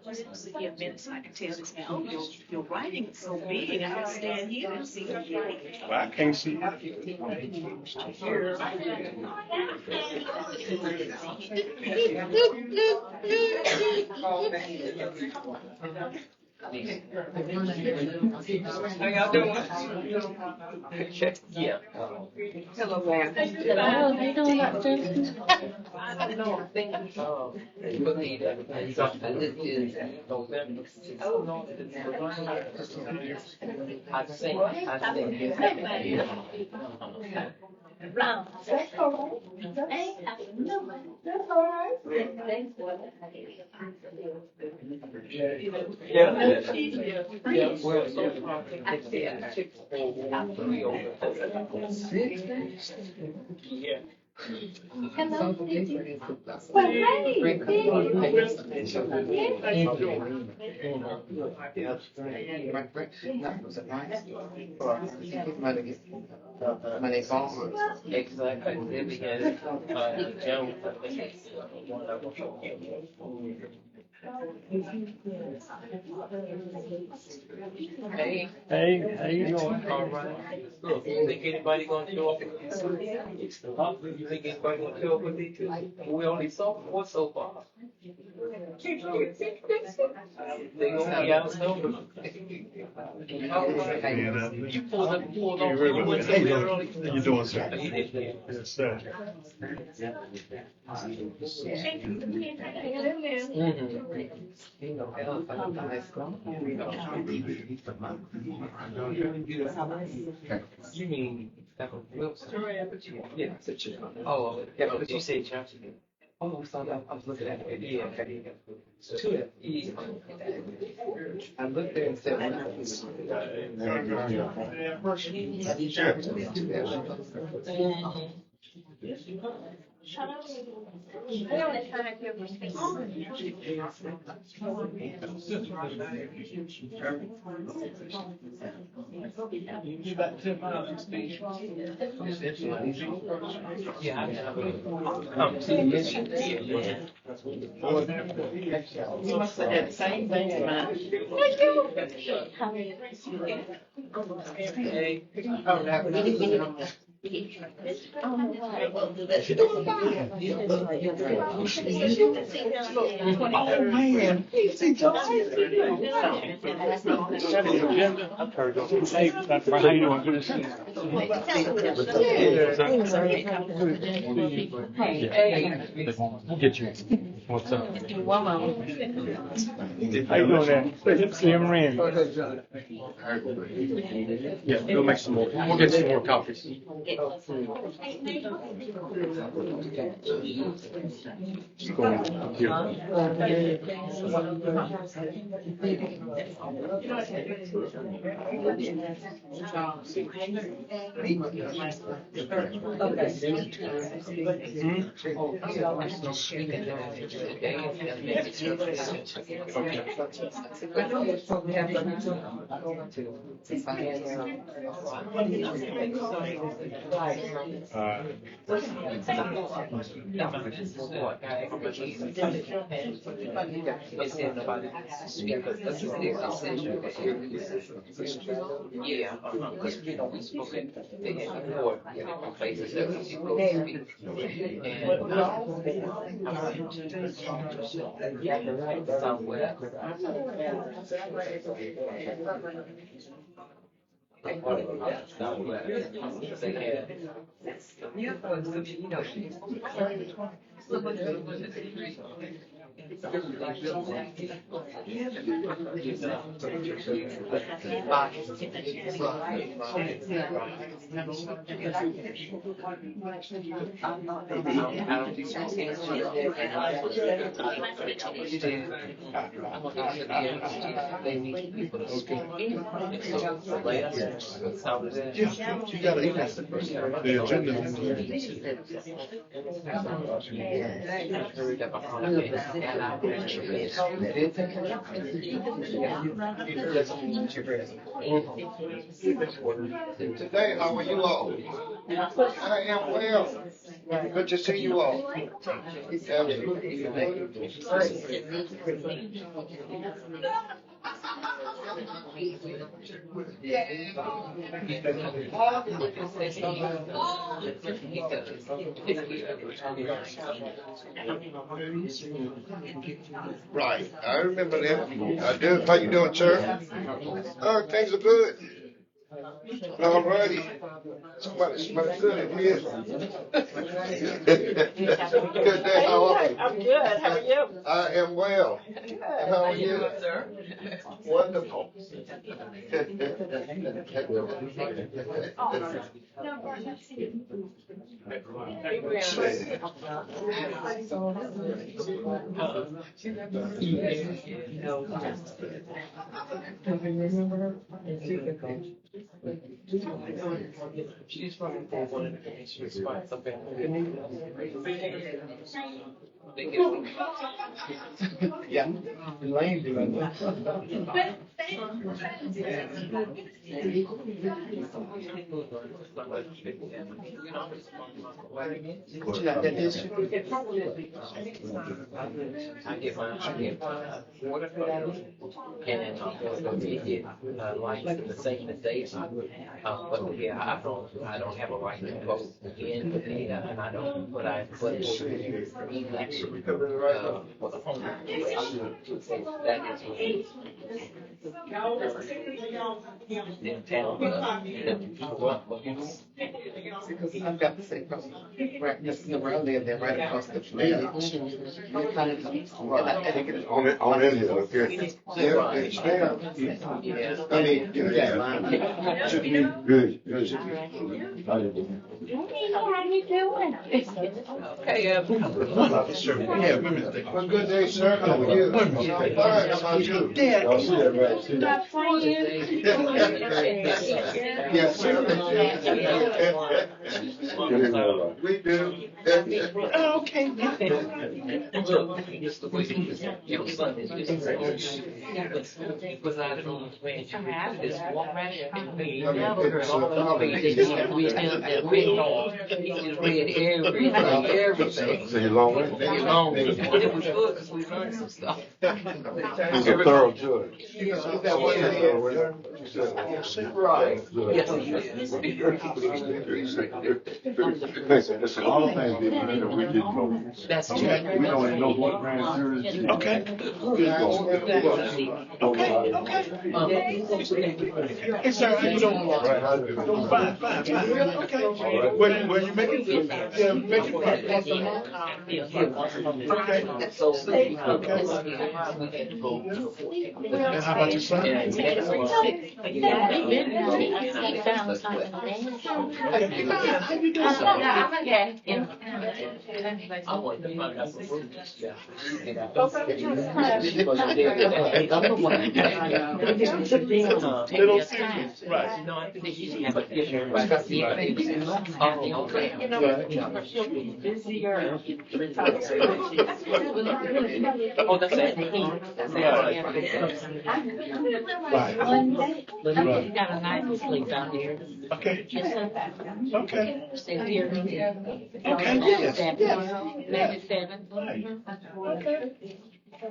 Just give minutes so I can tell this man, oh, your writing is so big. I can stand here and see your writing. Well, I can't see How y'all doing? Yeah. Hello, ma'am. Hello, how you doing, Dr. I don't know. I think believe that this is November. Oh no, I think. Round. That's all right. That's all right. Yeah. Well, so far, yeah. Hello. Well, My name's Paul. Exactly. Then we had Joe. Hey. Hey, how you doing? All right. Look, you think anybody gonna show up? You think anybody gonna show up with me too? We only saw one so far. They gonna be outnumbered. You pulled up, you went so early. How you doing, sir? Yes, sir. You mean Wilson? Yeah, I said Chip. Oh, yeah, but you say Johnson. Oh, so I was looking at it. Yeah, okay. Yeah. I looked there and said, Shut up. I don't want to turn it over. You about 10 miles in speed. yeah, I have a competition. You must have had the same thing in mind. Hey. Oh, that was Oh, man. Easy, Johnson. I've heard of it. Hey, Dr. Brown, how you doing? Good to see you. We'll get you. What's up? One moment. How you doing there? See him in. Yeah, we'll make some more. We'll get some more copies. Just go on here. Yeah, because we spoke in before different places that we go speak. And somewhere. You got the agenda. Today, how are you all? I am well. Good to see you all. Absolutely. Right, I remember that. I do. How you doing, sir? Things are good. All righty. Somebody good in here. Good day. How are you? I'm good. How are you? I am well. Good. How are you? Sir. Wonderful. She's from one of the she was fine something. Yeah, Elaine doing I get my water and then like the same as they but yeah, I don't have a right to vote again, and I don't, but I put election for the home. That is then tell because I've got the same problem. Right, this is where I live, they're right across the bridge. On in here, okay. Yeah, it's there. I mean, yeah. Should be good. How you doing? Hey, Well, good day, sir. How are you? Fine. How about you? Not for you. Yes, sir. We do. okay. Just the way your son is because I don't know when this walk right and we read everything. So you long way? It was good because we learned some stuff. He's a thorough judge. Right. Yes. Listen, there's a lot of things that we didn't know. That's true. We don't even know what grand jury is. Okay. Hey, sir, how you doing? Fine, fine, fine. Okay. Well, you make it, yeah, make it. Okay. And how about your son? I want to find out some Little serious, right. No, I think you should have a different. Oh, that's it. Right. Got a nice sleep down here. Okay. Okay. Stay here. Okay, yes, yes. 97. I'm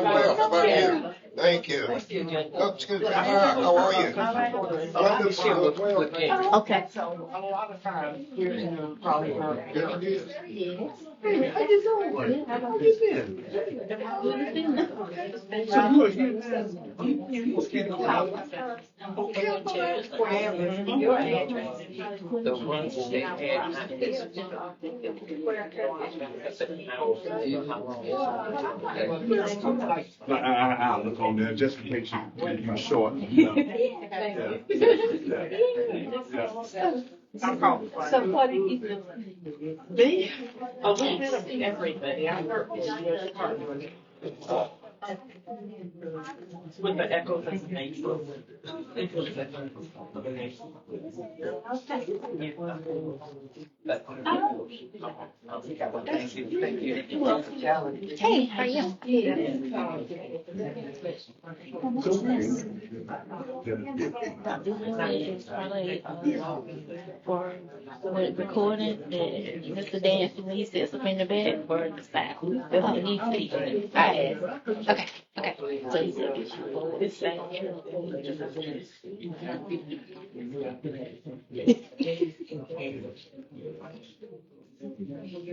well. How about you? Thank you. Oh, excuse me. How are you? Wonderful. Well. Okay. So a lot of times we're in probably Yeah, it is. Hey, how you doing? How you been? So good. Your address. the ones that had. I'll look on there just in case you're short. So what do you do? Me? A little bit of everything. I work in the U.S. Department. With the echo, that's nice. Hey, how are you? It's probably for what recording and Mr. Dancing, he sits up in the back for the sound. That's what he sees. I asked. Okay, okay. So he said, this side.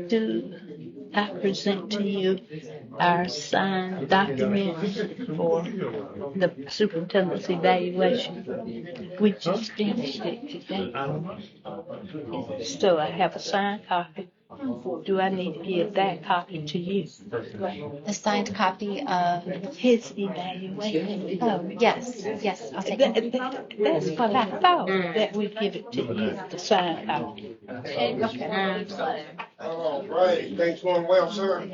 Do I present to you our signed document for the superintendent's evaluation? We just finished it today. So I have a signed copy. Do I need to give that copy to you? A signed copy of. His evaluation. Oh, yes, yes, I'll take it. That's what I thought, that we give it to you, the signed copy. All right, things going well, sir?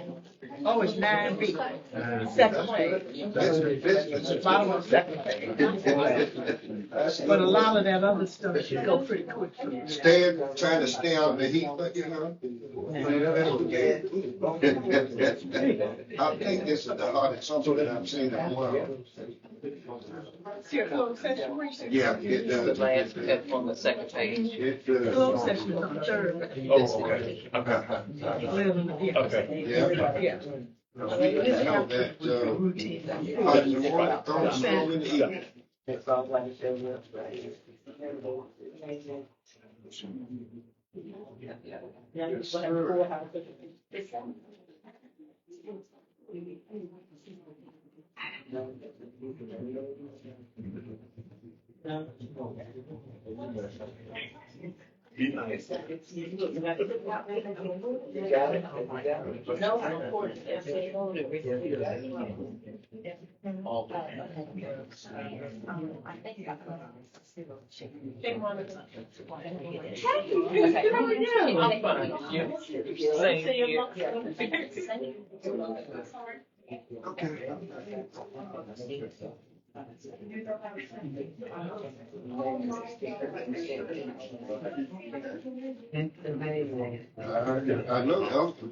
Oh, it's 9B. Second page. Business. Bottom of second page. But a lot of that other stuff should go pretty quick. Trying to stay out of the heat, but you know. I think this is the hardest something that I've seen in a while. Closed session recent. Yeah, it The does. last step on the second page. It does. Closed session is on the third. Oh, okay, okay, Yeah. okay. Yeah. Yeah. I know that, hot in the morning, cold snow in the evening. It's all like it's Yes, sir. Be nice. I know the other one.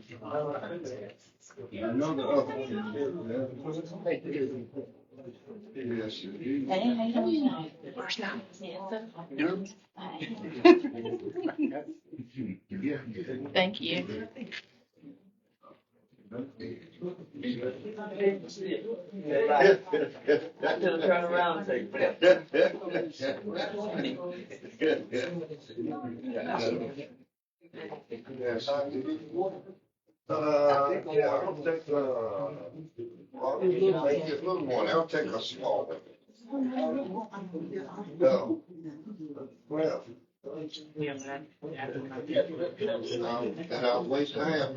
I know the other one. Yes, you do. Hey, how you doing? First time. Yeah. Thank you. Turn around and say, Yes. Yeah, I'll take, I'll make it a little more, I'll take a small one. No. Well. And I'll waste half.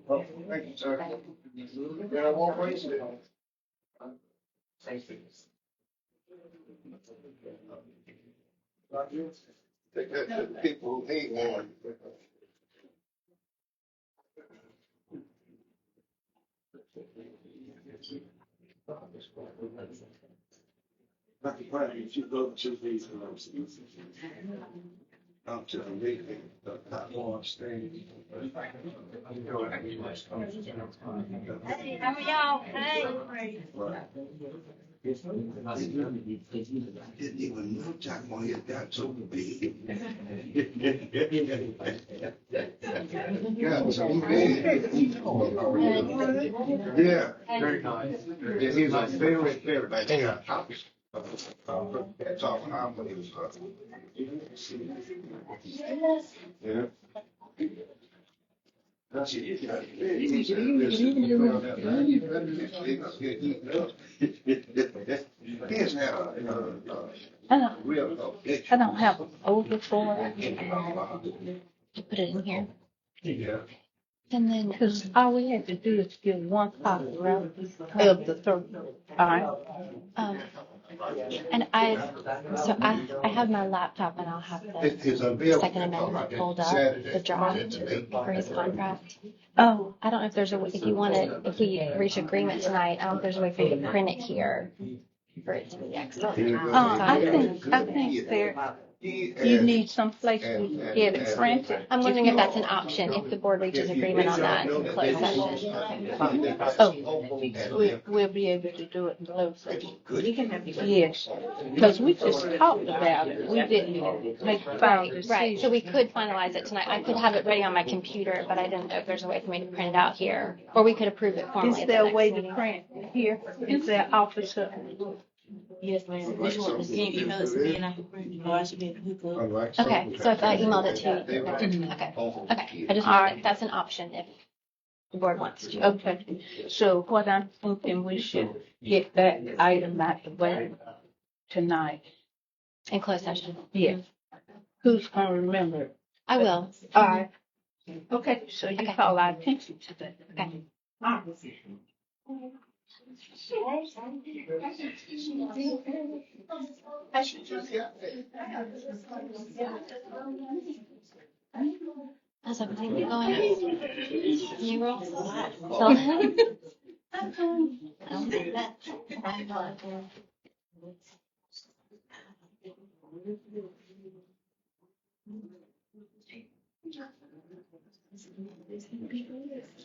Oh, thank you, sir. Yeah, I won't waste it. Take that to the people who need one. Dr. Pratt, if you go to these up to the meeting, the platform stage. Hey, how are y'all? Hey. Didn't even know Jack when he got so big. Got so big. Yeah, very nice. Yeah, he's a very nice guy. That's all how he was. Yeah. I don't have an overflow. You put it in here. Yeah. And then, Because all we had to do is give one copy, right, of the third. All right. And I have my laptop and I'll have It's the available. Second Amendment pulled up, the draft for his contract. Oh, I don't know if there's if you want to, if we reach agreement tonight, I don't know if there's a way for you to print it here for it to be executed. I think there, you need some place to get it printed. I'm wondering if that's an option, if the board reaches agreement on that in closed session. Oh, we'll be able to do it in closed session. Yes, because we just talked about it. We didn't make a final Right, right. So decision. we could finalize it tonight. I could have it ready on my computer, but I didn't know if there's a way for me to print it out here. Or we could approve it formally Is at the there a next way to meeting. print here? Is there officer? Yes, ma'am. Which one? Can you email it to me and I can print it? Or I should be able to hook up? Okay, so if I emailed it to you, okay. I just wanted, that's an option if the board wants to. Okay, so what I'm thinking, we should get that item out the way tonight. In closed session. Yes. Who's gonna remember it? I will. All right. Okay, so you Okay. call our attention to that. Okay. How's everything been going? New rules?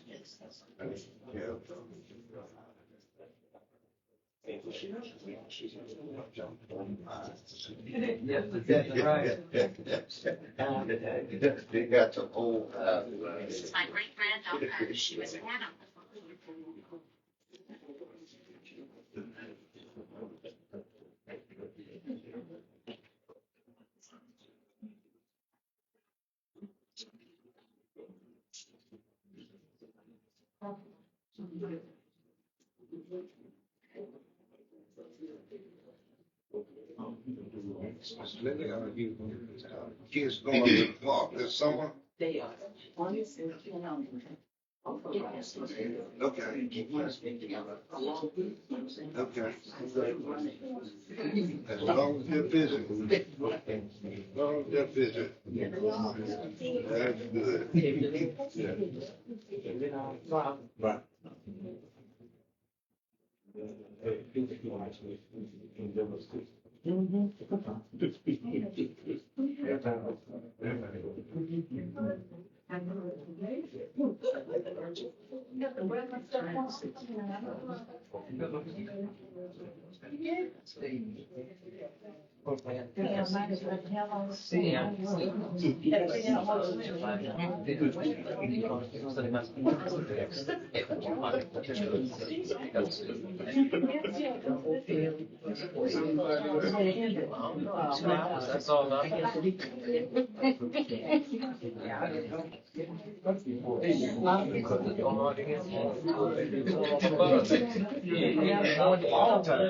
Yes, that's right. They got some old, This is my great granddaughter. She was born on the kids going to the park this summer. They are. One is in Okay. Okay. As long as they're busy. As long as they're busy. That's good. Right. That's all up.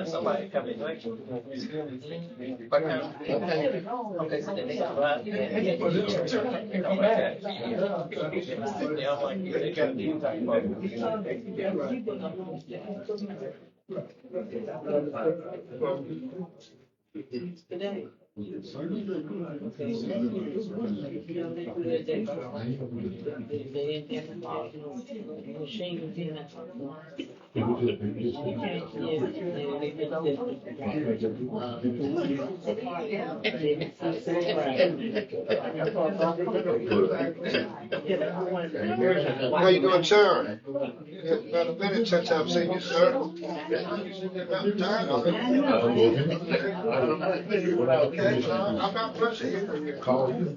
Somebody come in like. Okay, so then they got right. Yeah, I'm like, they got these type today. How you doing, sir? It's been a minute since I've seen you, sir. About time. Okay, I'm not pushing you. Call you.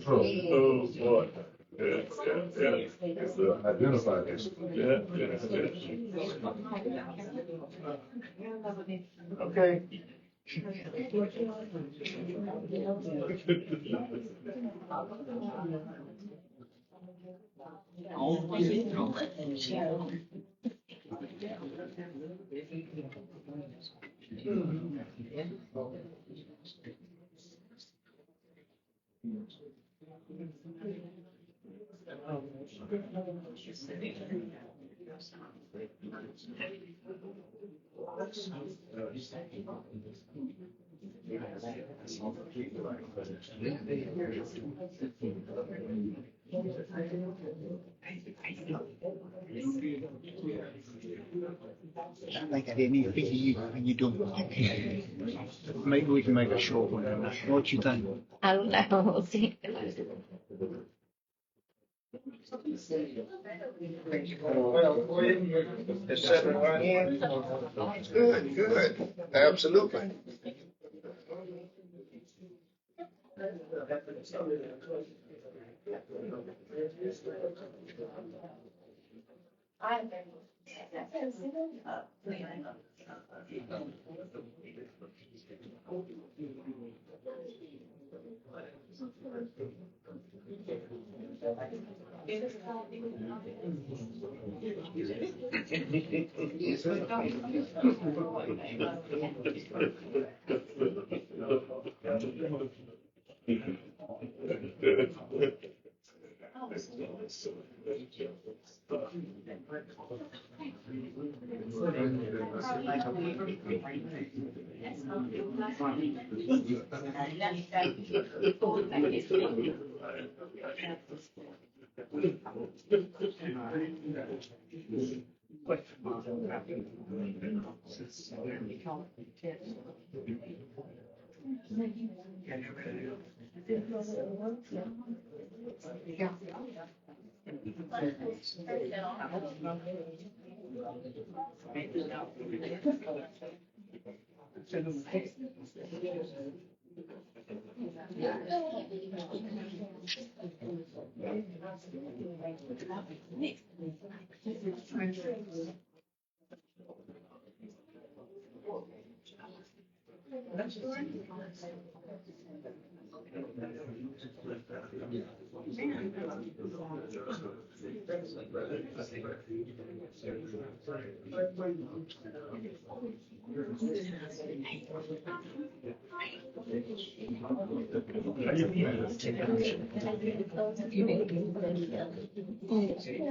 Oh, boy. Identify this. Okay. I think I didn't even think of you when you're doing it. Maybe we can make a short one tonight. What you think? I don't know. We'll see. Well, it's settling right in. Good, good. Absolutely.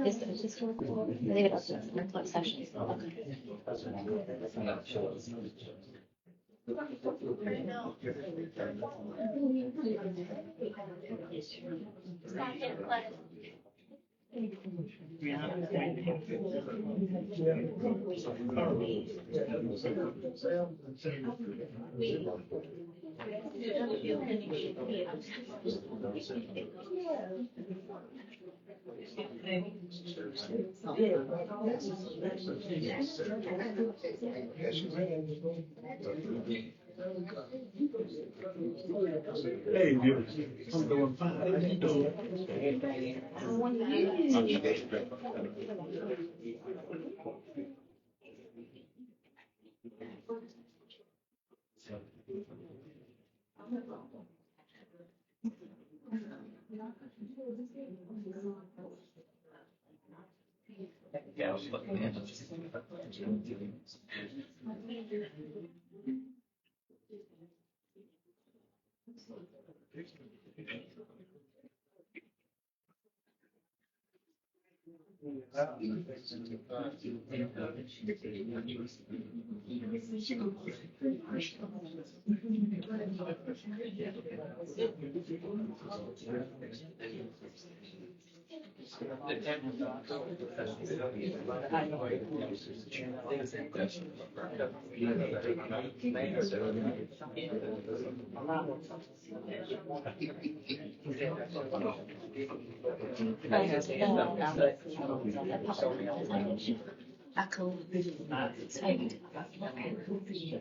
It's just leave it up to the closed session. Hey, I'm doing fine. How you doing? Yeah, I was looking at it.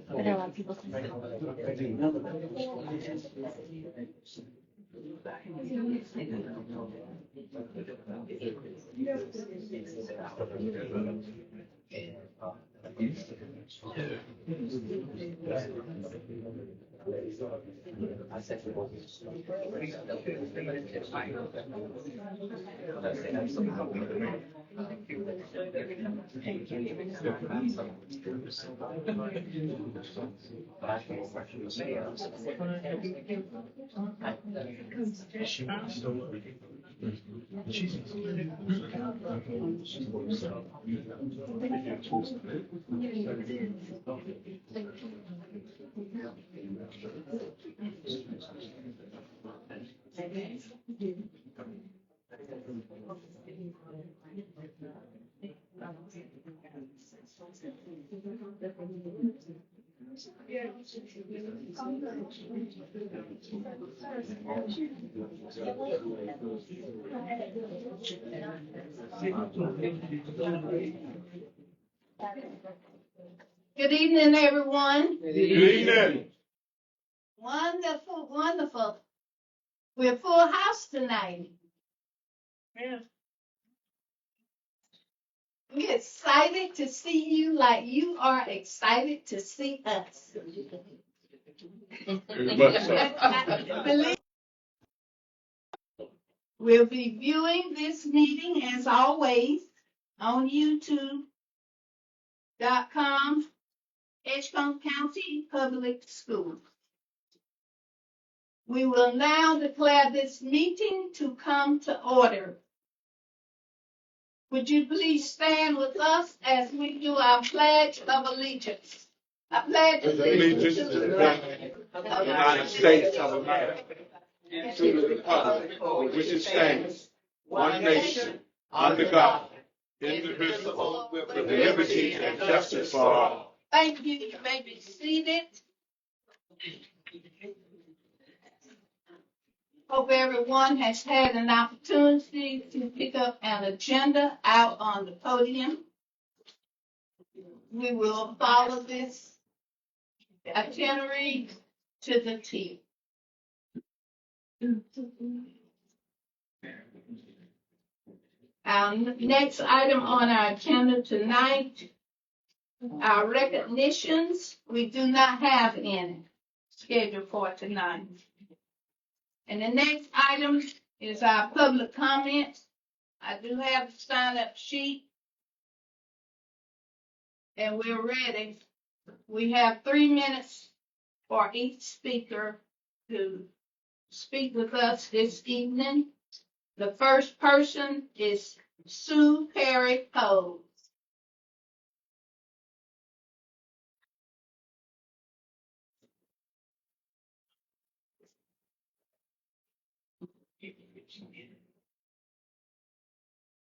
But there are a lot of people Good evening, everyone. Good evening. Wonderful, wonderful. We're full house tonight. Yeah. We're excited to see you like you are excited to see us. Believe we'll be viewing this meeting as always on YouTube.com, Edgecombe County Public Schools. We will now declare this meeting to come to order. Would you please stand with us as we do our Pledge of Allegiance? I pledge Allegiance to the flag of the United States of America, and to the republic for which it stands, one nation, under God, indivisible, with liberty and justice for all. Thank you. You may be seated. Hope everyone has had an opportunity to pick up an agenda out on the podium. We will follow this itinerary to the T. Our next item on our agenda tonight, our recognitions. We do not have any scheduled for tonight. And the next item is our public comments. I do have the sign-up sheet. And we're ready. We have 3 minutes for each speaker to speak with us this evening. The first person is Sue Perry Cole.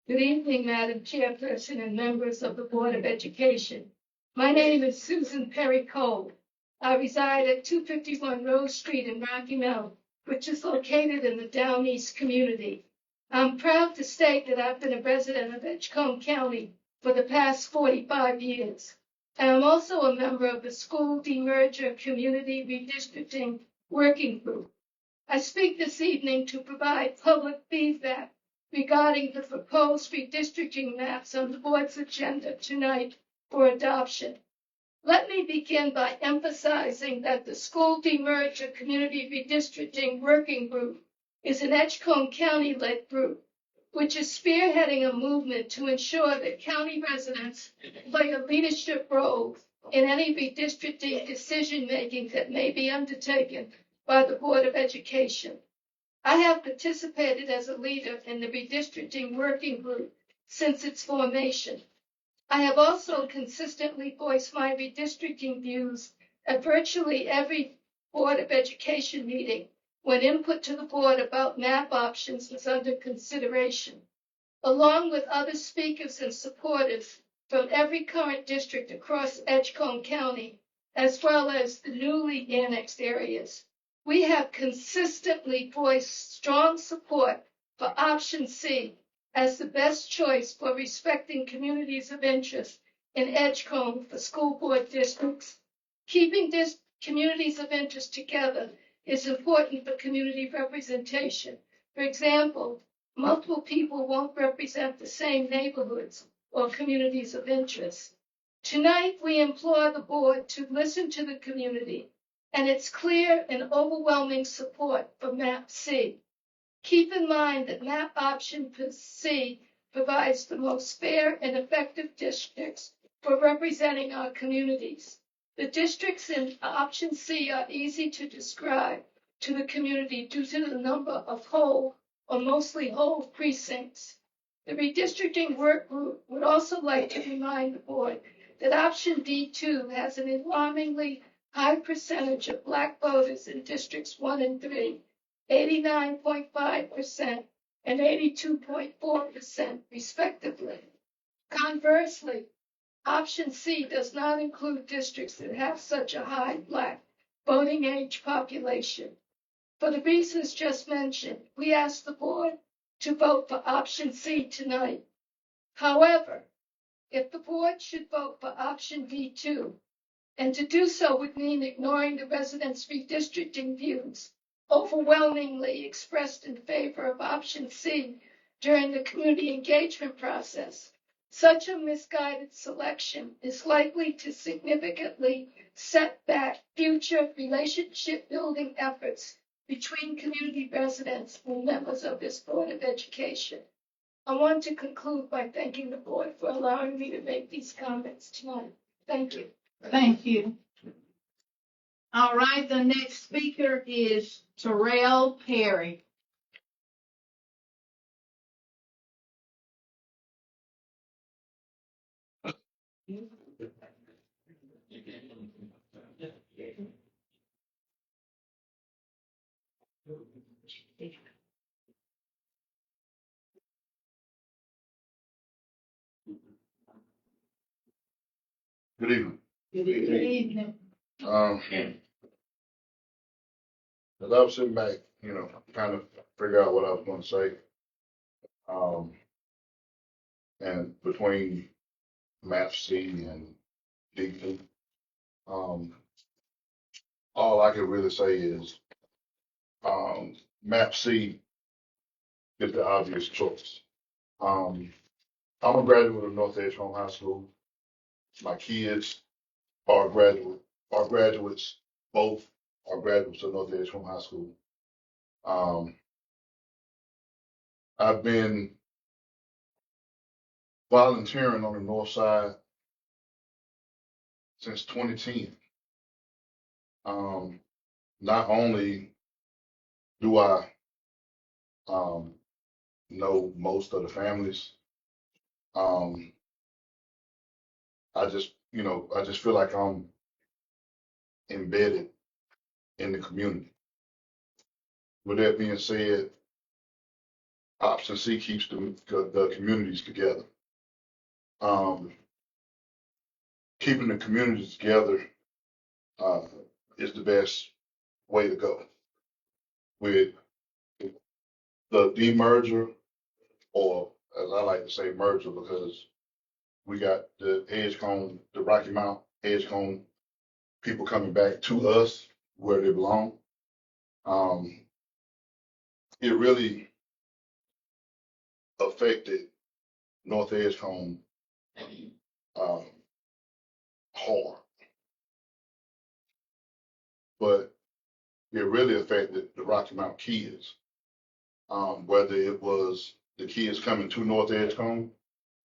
Good evening, Madam Chairperson and members of the Board of Education. My name is Susan Perry Cole. I reside at 251 Rose Street in Rocky Mount, which is located in the Down East community. I'm proud to state that I've been a resident of Edgecombe County for the past 45 years. And I'm also a member of the School Demerger Community Redistricting Working Group. I speak this evening to provide public feedback regarding the proposed redistricting maps on the board's agenda tonight for adoption. Let me begin by emphasizing that the School Demerger Community Redistricting Working Group is an Edgecombe County-led group, which is spearheading a movement to ensure that county residents play a leadership role in any redistricting decision-making that may be undertaken by the Board of Education. I have participated as a leader in the redistricting working group since its formation. I have also consistently voiced my redistricting views at virtually every Board of Education meeting when input to the board about map options was under consideration. Along with other speakers and supporters from every current district across Edgecombe County, as well as the newly annexed areas, we have consistently voiced strong support for option C as the best choice for respecting communities of interest in Edgecombe for school board districts. Keeping communities of interest together is important for community representation. For example, multiple people won't represent the same neighborhoods or communities of interest. Tonight, we implore the board to listen to the community and its clear and overwhelming support for MAP C. Keep in mind that MAP option C provides the most fair and effective districts for representing our communities. The districts in option C are easy to describe to the community due to the number of whole or mostly whole precincts. The redistricting work group would also like to remind the board that option D2 has an alarmingly high percentage of Black voters in districts 1 and 3, 89.5% and 82.4% respectively. Conversely, option C does not include districts that have such a high Black voting age population. For the reasons just mentioned, we ask the board to vote for option C tonight. However, if the board should vote for option D2, and to do so would mean ignoring the residents' redistricting views, overwhelmingly expressed in favor of option C during the community engagement process, such a misguided selection is likely to significantly set back future relationship building efforts between community residents and members of this Board of Education. I want to conclude by thanking the board for allowing me to make these comments tonight. Thank you. Thank you. All right, the next speaker is Terrell Perry. Good evening. Good evening. As I was sitting back, trying to figure out what I was going to say, and between map C and D2, all I can really say is, map C is the obvious choice. I'm a graduate of North Edgecombe High School. My kids are graduates, both are graduates of North Edgecombe High School. I've been volunteering on the north side since 2010. Not only do I know most of the families, I just feel like I'm embedded in the community. With that being said, option C keeps the communities together. Keeping the communities together is the best way to go. With the demerger, or as I like to say, merger, because we got the Edgecombe, the Rocky Mount Edgecombe people coming back to us where they belong. It really affected North Edgecombe hard, but it really affected the Rocky Mount kids. Whether it was the kids coming to North Edgecombe,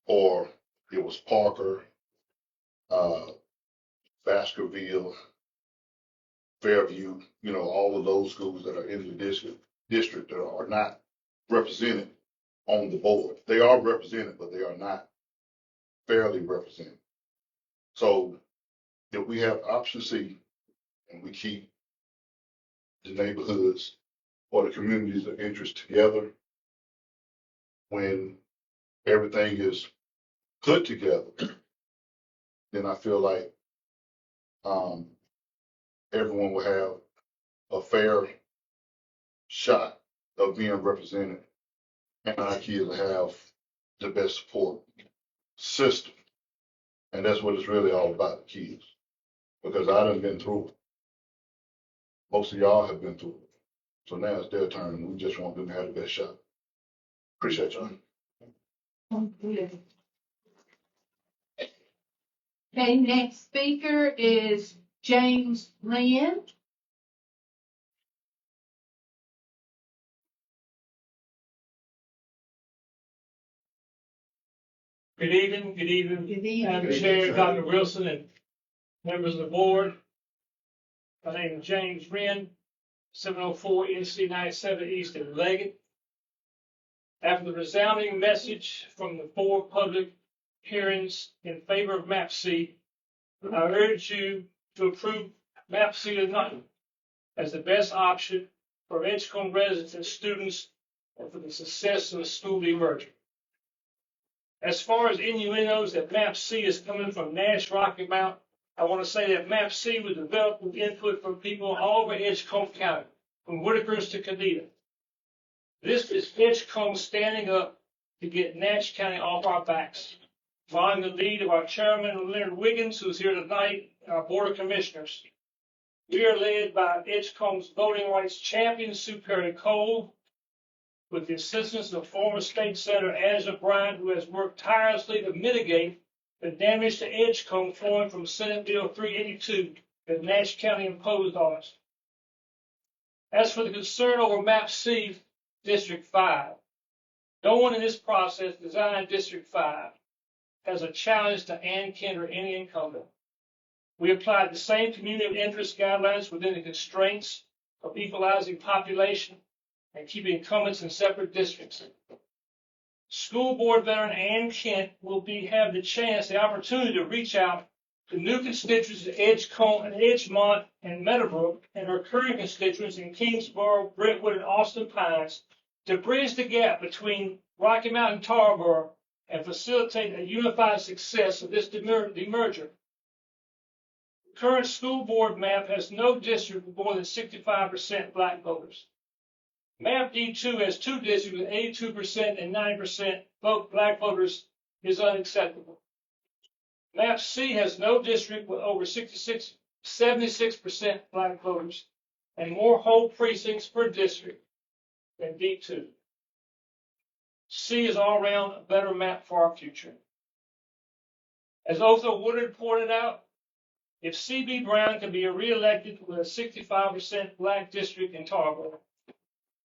or it was Parker, Baskerville, Fairview, all of those schools that are in the district that are not represented on the board. They are represented, but they are not fairly represented. So if we have option C and we keep the neighborhoods or the communities of interest together, when everything is put together, then I feel like everyone will have a fair shot of being represented, and our kids will have the best support system. And that's what it's really all about, the kids. Because I done been through it. Most of y'all have been through it. So now it's their turn, and we just want them to have the best shot. Appreciate y'all. Okay, next speaker is James Lynn. Good evening, good evening. Good evening. Madam Chair, Dr. Wilson, and members of the board. My name is James Wren, 704 NC 97 East and Leggett. After the resounding message from the 4 public hearings in favor of MAP C, I urge you to approve MAP C tonight as the best option for Edgecombe residents and students and for the success of the school demerger. As far as innuendos that MAP C is coming from Nash Rocky Mount, I want to say that MAP C was developed with input from people all over Edgecombe County, from Whitakers to Canita. This is Edgecombe standing up to get Nash County off our backs, following the lead of our chairman, Leonard Wiggins, who's here tonight, and our board of commissioners. We are led by Edgecombe's voting rights champion, Sue Perry Cole, with the assistance of former state senator Angela Bryant, who has worked tirelessly to mitigate the damage to Edgecombe flowing from Senate Bill 382 that Nash County imposed on us. As for the concern over MAP C District 5, no one in this process designed District 5 as a challenge to Ann Kent or any incumbent. We applied the same community of interest guidelines within the constraints of equalizing population and keeping incumbents in separate districts. School board veteran Ann Kent will have the opportunity to reach out to new constituents in Edgecombe and Edgemont and Meadowbrook and her current constituents in Kingsborough, Brentwood, and Austin Pines to bridge the gap between Rocky Mount and Tarboro and facilitate a unified success of this demerger. The current school board map has no district with more than 65% black voters. MAP D2 has 2 districts with 82% and 90% black voters is unacceptable. MAP C has no district with over 76% black voters and more whole precincts per district than D2. C is all around a better map for our future. As Otho Woodard pointed out, if C.B. Brown can be reelected with a 65% black district in Tarboro,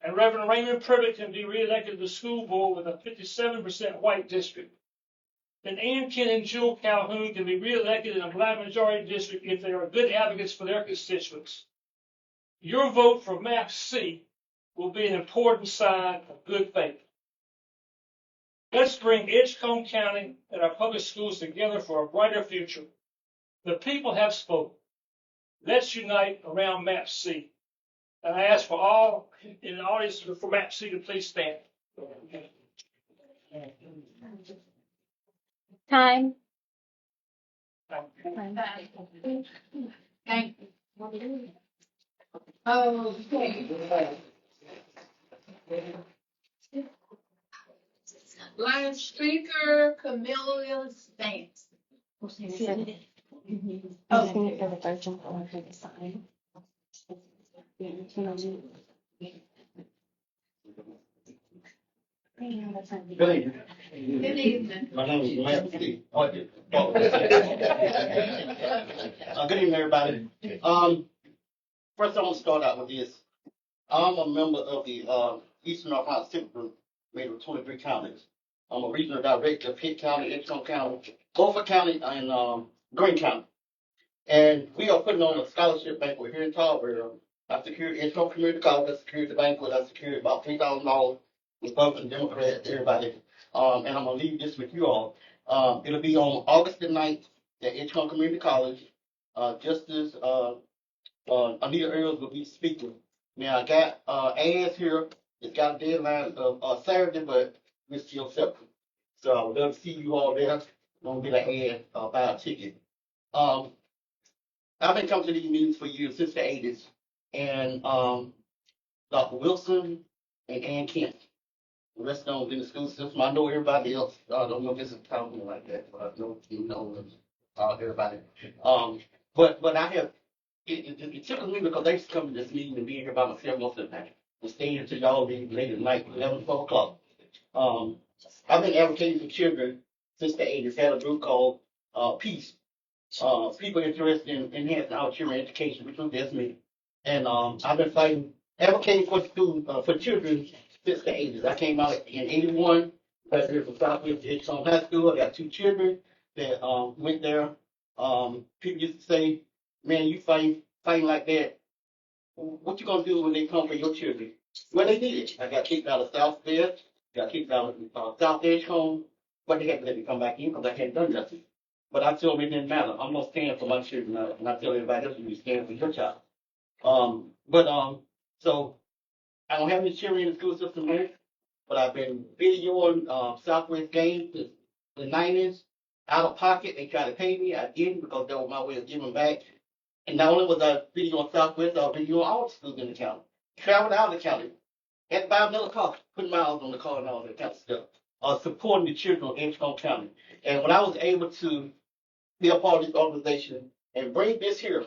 and Reverend Raymond Privet can be reelected to the school board with a 57% white district, then Ann Kent and Jewel Calhoun can be reelected in a black majority district if they are good advocates for their constituents. Your vote for MAP C will be an important sign of good faith. Let's bring Edgecombe County and our public schools together for a brighter future. The people have spoken. Let's unite around MAP C. And I ask for all in the audience for MAP C to please stand. Time. Thank you. Okay. Last speaker, Camilla Stance. Oh, for the virgin for the sign. Good evening. Good evening. My name is Lance Lee. Good evening, everybody. First, I want to start out with this. I'm a member of the Eastern North Carolina Civic Group, made of 23 counties. I'm a regional director of Pitt County, Edgecombe County, Beaufort County, and Greene County. And we are putting on a scholarship banquet here in Tarboro. I secured Edgecombe Community College. I secured the banquet. I secured about $3,000. Republican, Democrat, everybody. And I'm going to leave this with you all. It'll be on August the 9th at Edgecombe Community College. Justice Anita Earls will be speaking. Now, I got ads here. It's got a deadline of Saturday, but we're still separate. So I would love to see you all there. I'm going to get an ad, buy a ticket. I've been coming to these meetings for years, since the 80s. And Dr. Wilson and Ann Kent. The rest of them in the school system. I know everybody else. I don't know if this is talking like that, but I know you know everybody. But I have it tickles me because they used to come to this meeting and be here by myself most of the time and stay until y'all be late at night, 11, 12 o'clock. I've been advocating for children since the 80s. Had a group called Peace. People interested in enhancing our children's education, which was just me. And I've been fighting, advocating for school for children since the 80s. I came out in 81 Graduated from Southwest Edgecombe High School. I got two children that went there. People used to say, "Man, you fighting like that. What you gonna do when they come for your children?" Well, they did. I got kicked out of Southwest. Got kicked out of South Edgecombe, but they had to let me come back in because I hadn't done nothing. But I told them it didn't matter. I'm gonna stand for my children, and I tell everybody else you stand for your child. So I don't have any children in the school system here, but I've been videoing Southwest games since the 90s. Out of pocket, they tried to pay me. I didn't because that was my way of giving back. And not only was I videoing Southwest, I was videoing all the schools in the county. Traveled out of the county. Had to buy another car, put miles on the car and all that kind of stuff. Supporting the children of Edgecombe County. And when I was able to be a part of this organization and bring this here,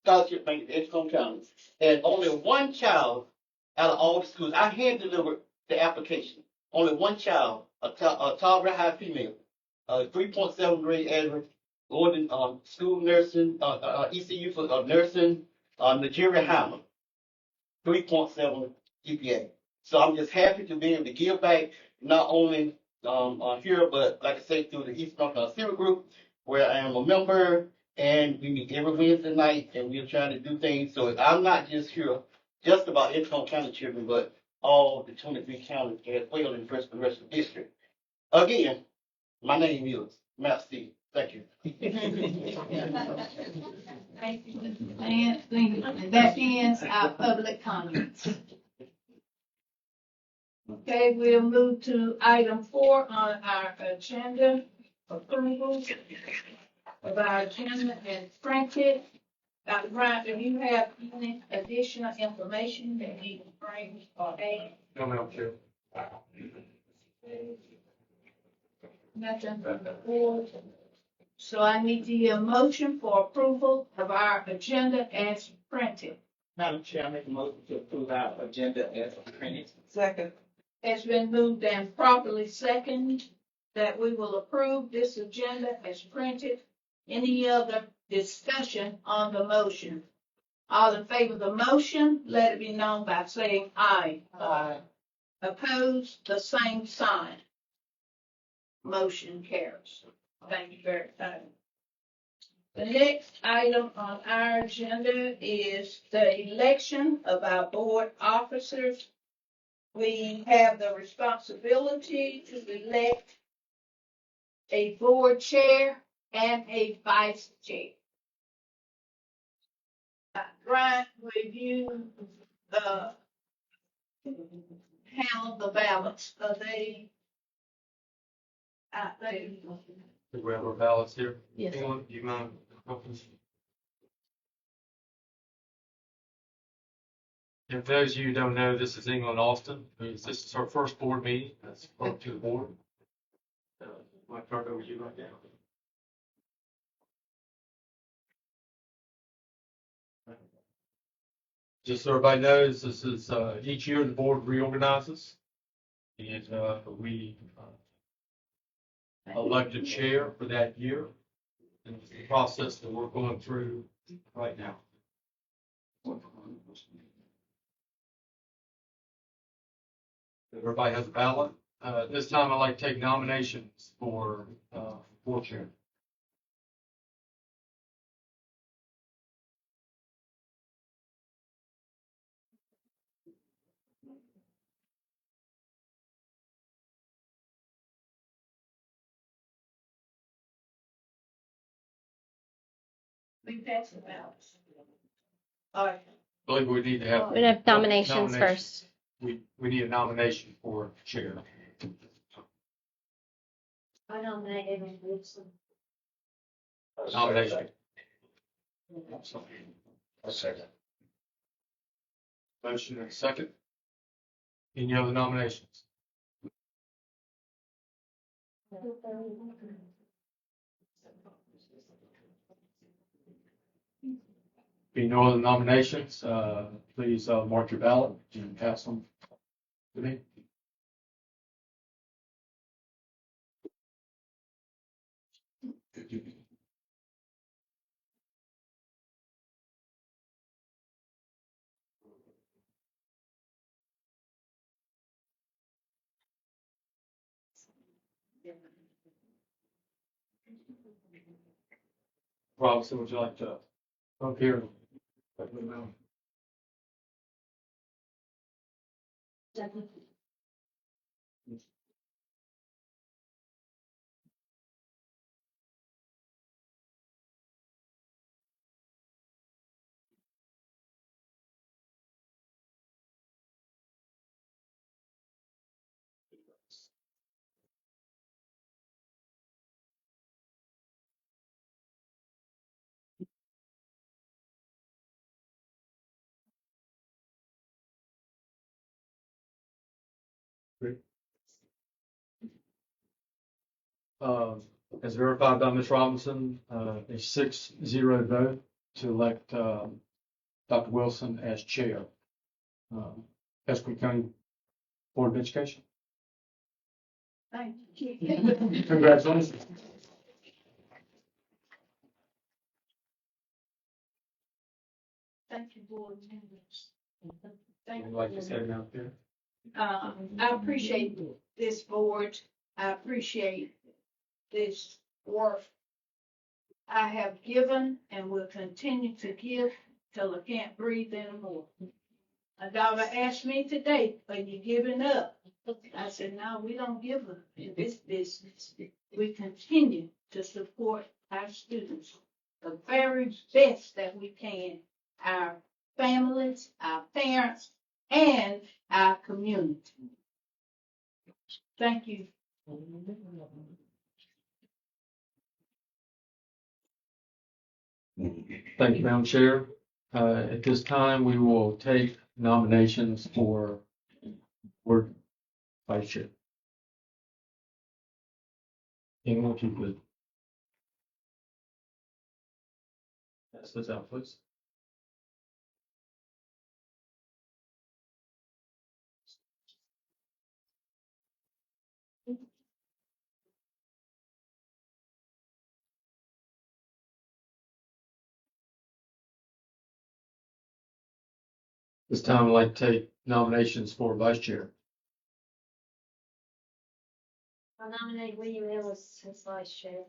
scholarship bank to Edgecombe County, and only one child out of all the schools, I hand delivered the application. Only one child, a tall, very high female, 3.7 grade average, going to school nursing, ECU for nursing, Nigeria Hammer, 3.7 GPA. So I'm just happy to be able to give back, not only here, but like I say, through the East North Civic Group, where I am a member, and we meet every Wednesday night, and we're trying to do things. So I'm not just here just about Edgecombe County children, but all the 23 counties as well in the rest of the district. Again, my name is Matt Steve. Thank you. Thank you, Mr. Vance. And that ends our public comments. Okay, we'll move to item 4 on our agenda, approval of our agenda as printed. Dr. Bryant, do you have any additional information that you can bring or add? No, Madam Chair. Nothing from the board. So I need to hear a motion for approval of our agenda as printed. Madam Chair, I make a motion to approve our agenda as printed. Second. It's been moved and properly seconded that we will approve this agenda as printed. Any other discussion on the motion? All in favor of the motion, let it be known by saying aye. Aye. Opposed, the same sign. Motion carries. Thank you very much. The next item on our agenda is the election of our board officers. We have the responsibility to elect a board chair and a vice chair. Brian, will you handle the ballots? Are they out there? Do we have our ballots here? Yes. Anyone, do you mind? And for those of you who don't know, this is England Austin. This is our first board meeting. That's welcome to the board. My turn over to you right now. Just so everybody knows, this is each year the board reorganizes, and we elect a chair for that year. And it's the process that we're going through right now. Everybody has a ballot. This time I'd like to take nominations for board chair. We pass the ballots. All right. I believe we need to have. We'd have nominations first. We need a nomination for chair. I nominate Evan Wilson. Nomination. A second. Motion and a second. Any other nominations? Being no other nominations, please mark your ballot and pass them to me. Robinson, would you like to up here? As verified by Ms. Robinson, a 6-0 vote to elect Dr. Wilson as chair. Edgecombe County Board of Education. Thank you. Congratulations. Thank you, board members. Thank Would you. you like to say now here? I appreciate this board. I appreciate this work I have given and will continue to give till I can't breathe anymore. A daughter asked me today, "Are you giving up?" I said, "No, we don't give up in this business. We continue to support our students the very best that we can, our families, our parents, and our community." Thank you. Thank you, Madam Chair. At this time, we will take nominations for board vice chair. Anyone, if you could. Pass this out, please. This time, I'd like to take nominations for vice chair. I'll nominate William Ellis as vice chair.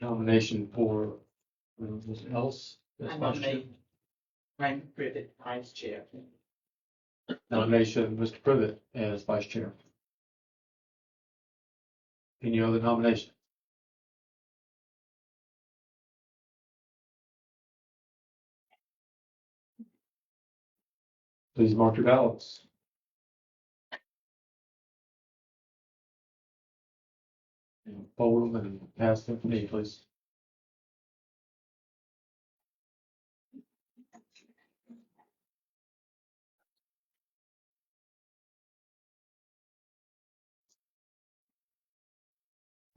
Nomination for Ms. Ellis as I vice chair. nominate Frank Privet, vice chair. Nomination, Mr. Privet as vice chair. Any other nomination? Please mark your ballots. And fold them and pass them to me, please.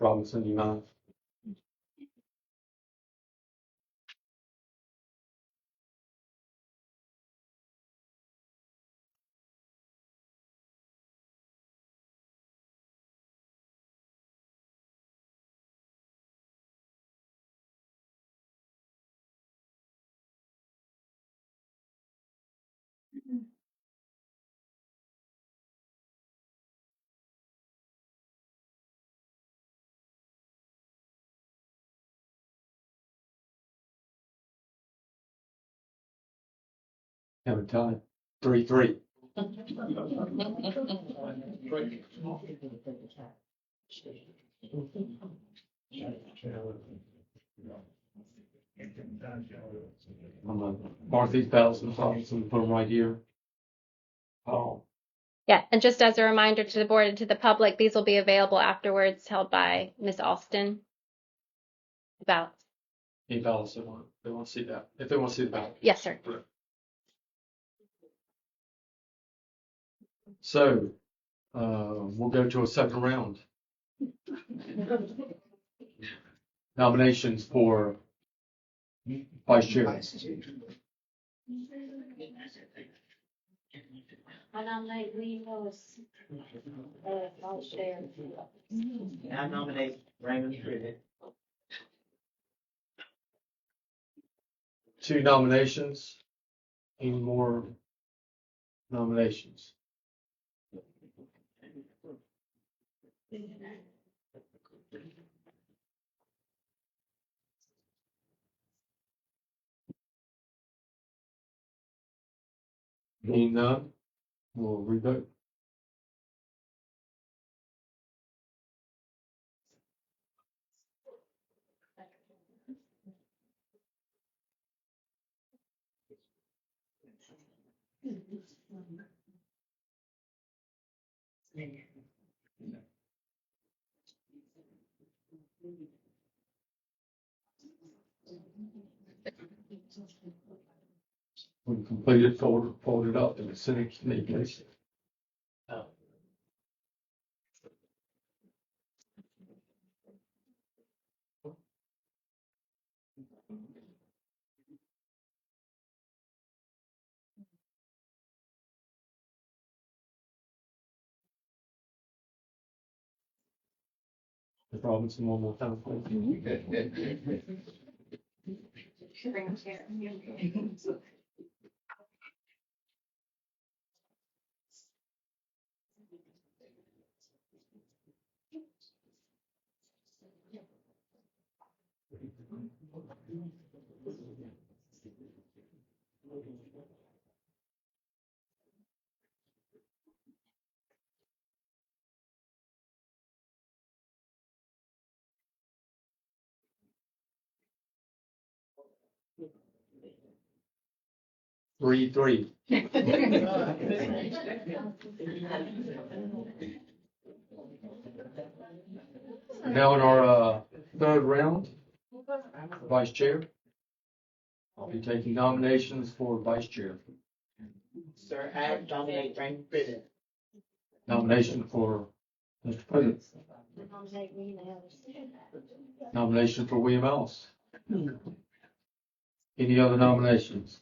Robinson, you mind? Have a time. 3-3. I'm gonna mark these ballots and put them right here. Oh, Yeah, and just as a reminder to the board and to the public, these will be available afterwards, held by Ms. Alston. About. any ballots they want to see that. If they want to see the ballot. Yes, sir. So, we'll go to a second round. Nominations for vice chair. I nominate William Ellis as vice chair. I nominate Raymond Privet. 2 nominations. Any more nominations? Being none, we'll revote. We completed, folded up in the Senate committee, please. Ms. Robinson, one more time, please. Three. Now in our third round, Vice Chair. I'll be taking nominations for Vice Chair. Sir, I nominate Frank Bennett. Nomination for Mr. President. Nomination for William Ellis. Any other nominations?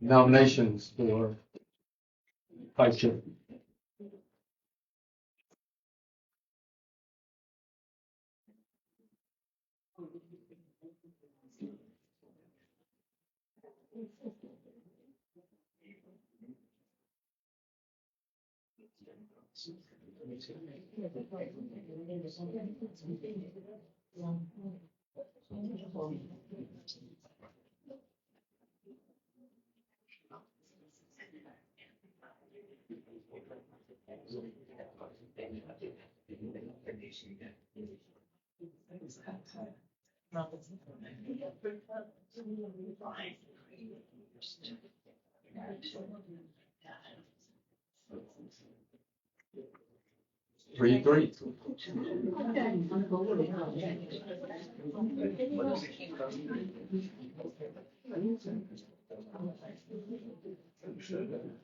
Nominations for Vice Chair. Three.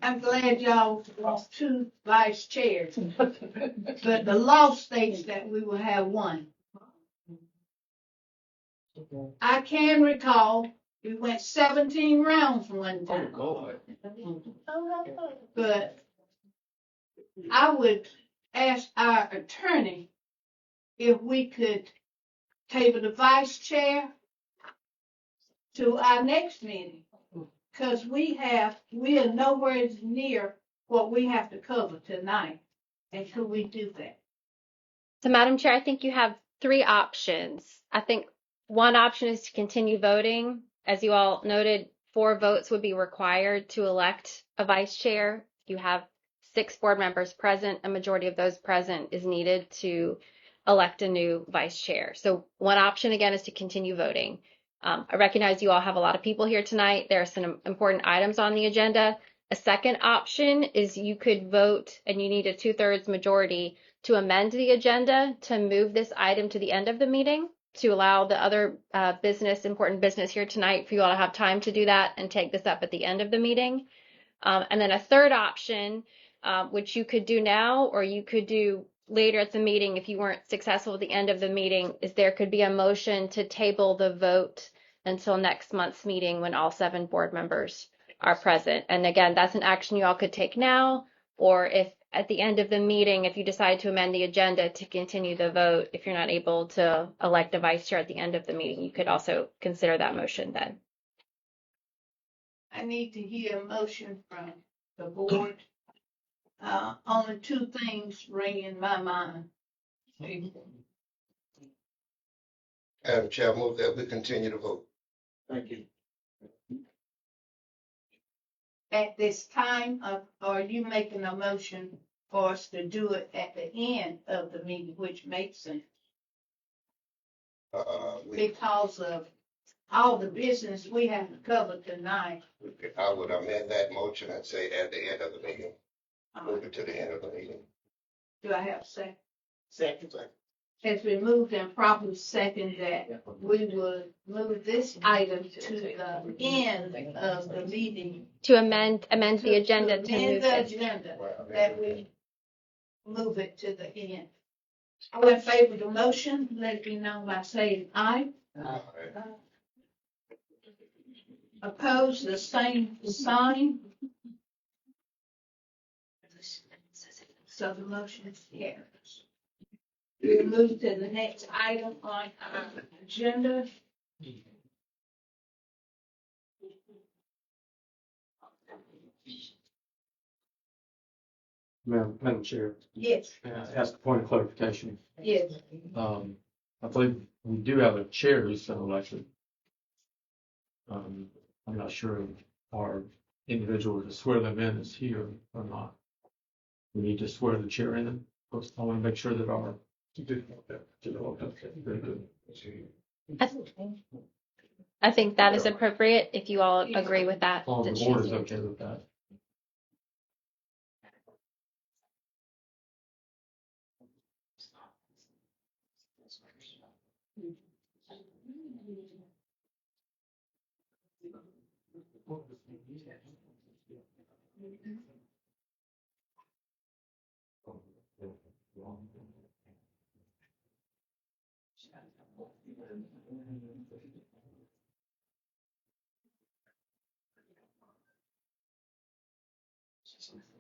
I'm glad y'all lost two vice chairs, but the law states that we will have one. I can recall we went 17 rounds one time. But I would ask our attorney if we could table the vice chair to our next meeting. Because we are nowhere near what we have to cover tonight. And could we do that? So, Madam Chair, I think you have three options. I think one option is to continue voting. As you all noted, 4 votes would be required to elect a vice chair. You have 6 board members present. A majority of those present is needed to elect a new vice chair. So one option, again, is to continue voting. I recognize you all have a lot of people here tonight. There are some important items on the agenda. A second option is you could vote, and you need a 2/3 majority to amend the agenda to move this item to the end of the meeting to allow the other important business here tonight for you all to have time to do that and take this up at the end of the meeting. And then a third option, which you could do now or you could do later at the meeting if you weren't successful at the end of the meeting, is there could be a motion to table the vote until next month's meeting when all 7 board members are present. And again, that's an action you all could take now, or if at the end of the meeting, if you decide to amend the agenda to continue the vote, if you're not able to elect a vice chair at the end of the meeting, you could also consider that motion then. I need to hear a motion from the board. Only 2 things ring in my mind. Madam Chair, I move that we continue to vote. Thank you. At this time, are you making a motion for us to do it at the end of the meeting, which makes sense because of all the business we have to cover tonight? I would amend that motion and say at the end of the meeting. Move it to the end of the meeting. Do I have a second? Second. It's been moved and properly second that we would move this item to the end of the meeting. To amend the agenda to amend move the it. agenda, that we move it to the end. All in favor of the motion, let it be known by saying aye. Opposed, the same sign. So the motion is carried. We move to the next item on our agenda. Madam Chair, Yes, ask a point of clarification. yes. I believe we do have a chair who's been elected. I'm not sure if our individual to swear them in is here or not. We need to swear the chair in. I want to make sure that our. Very good. I think that is appropriate if you all agree with that. All the board is okay with that.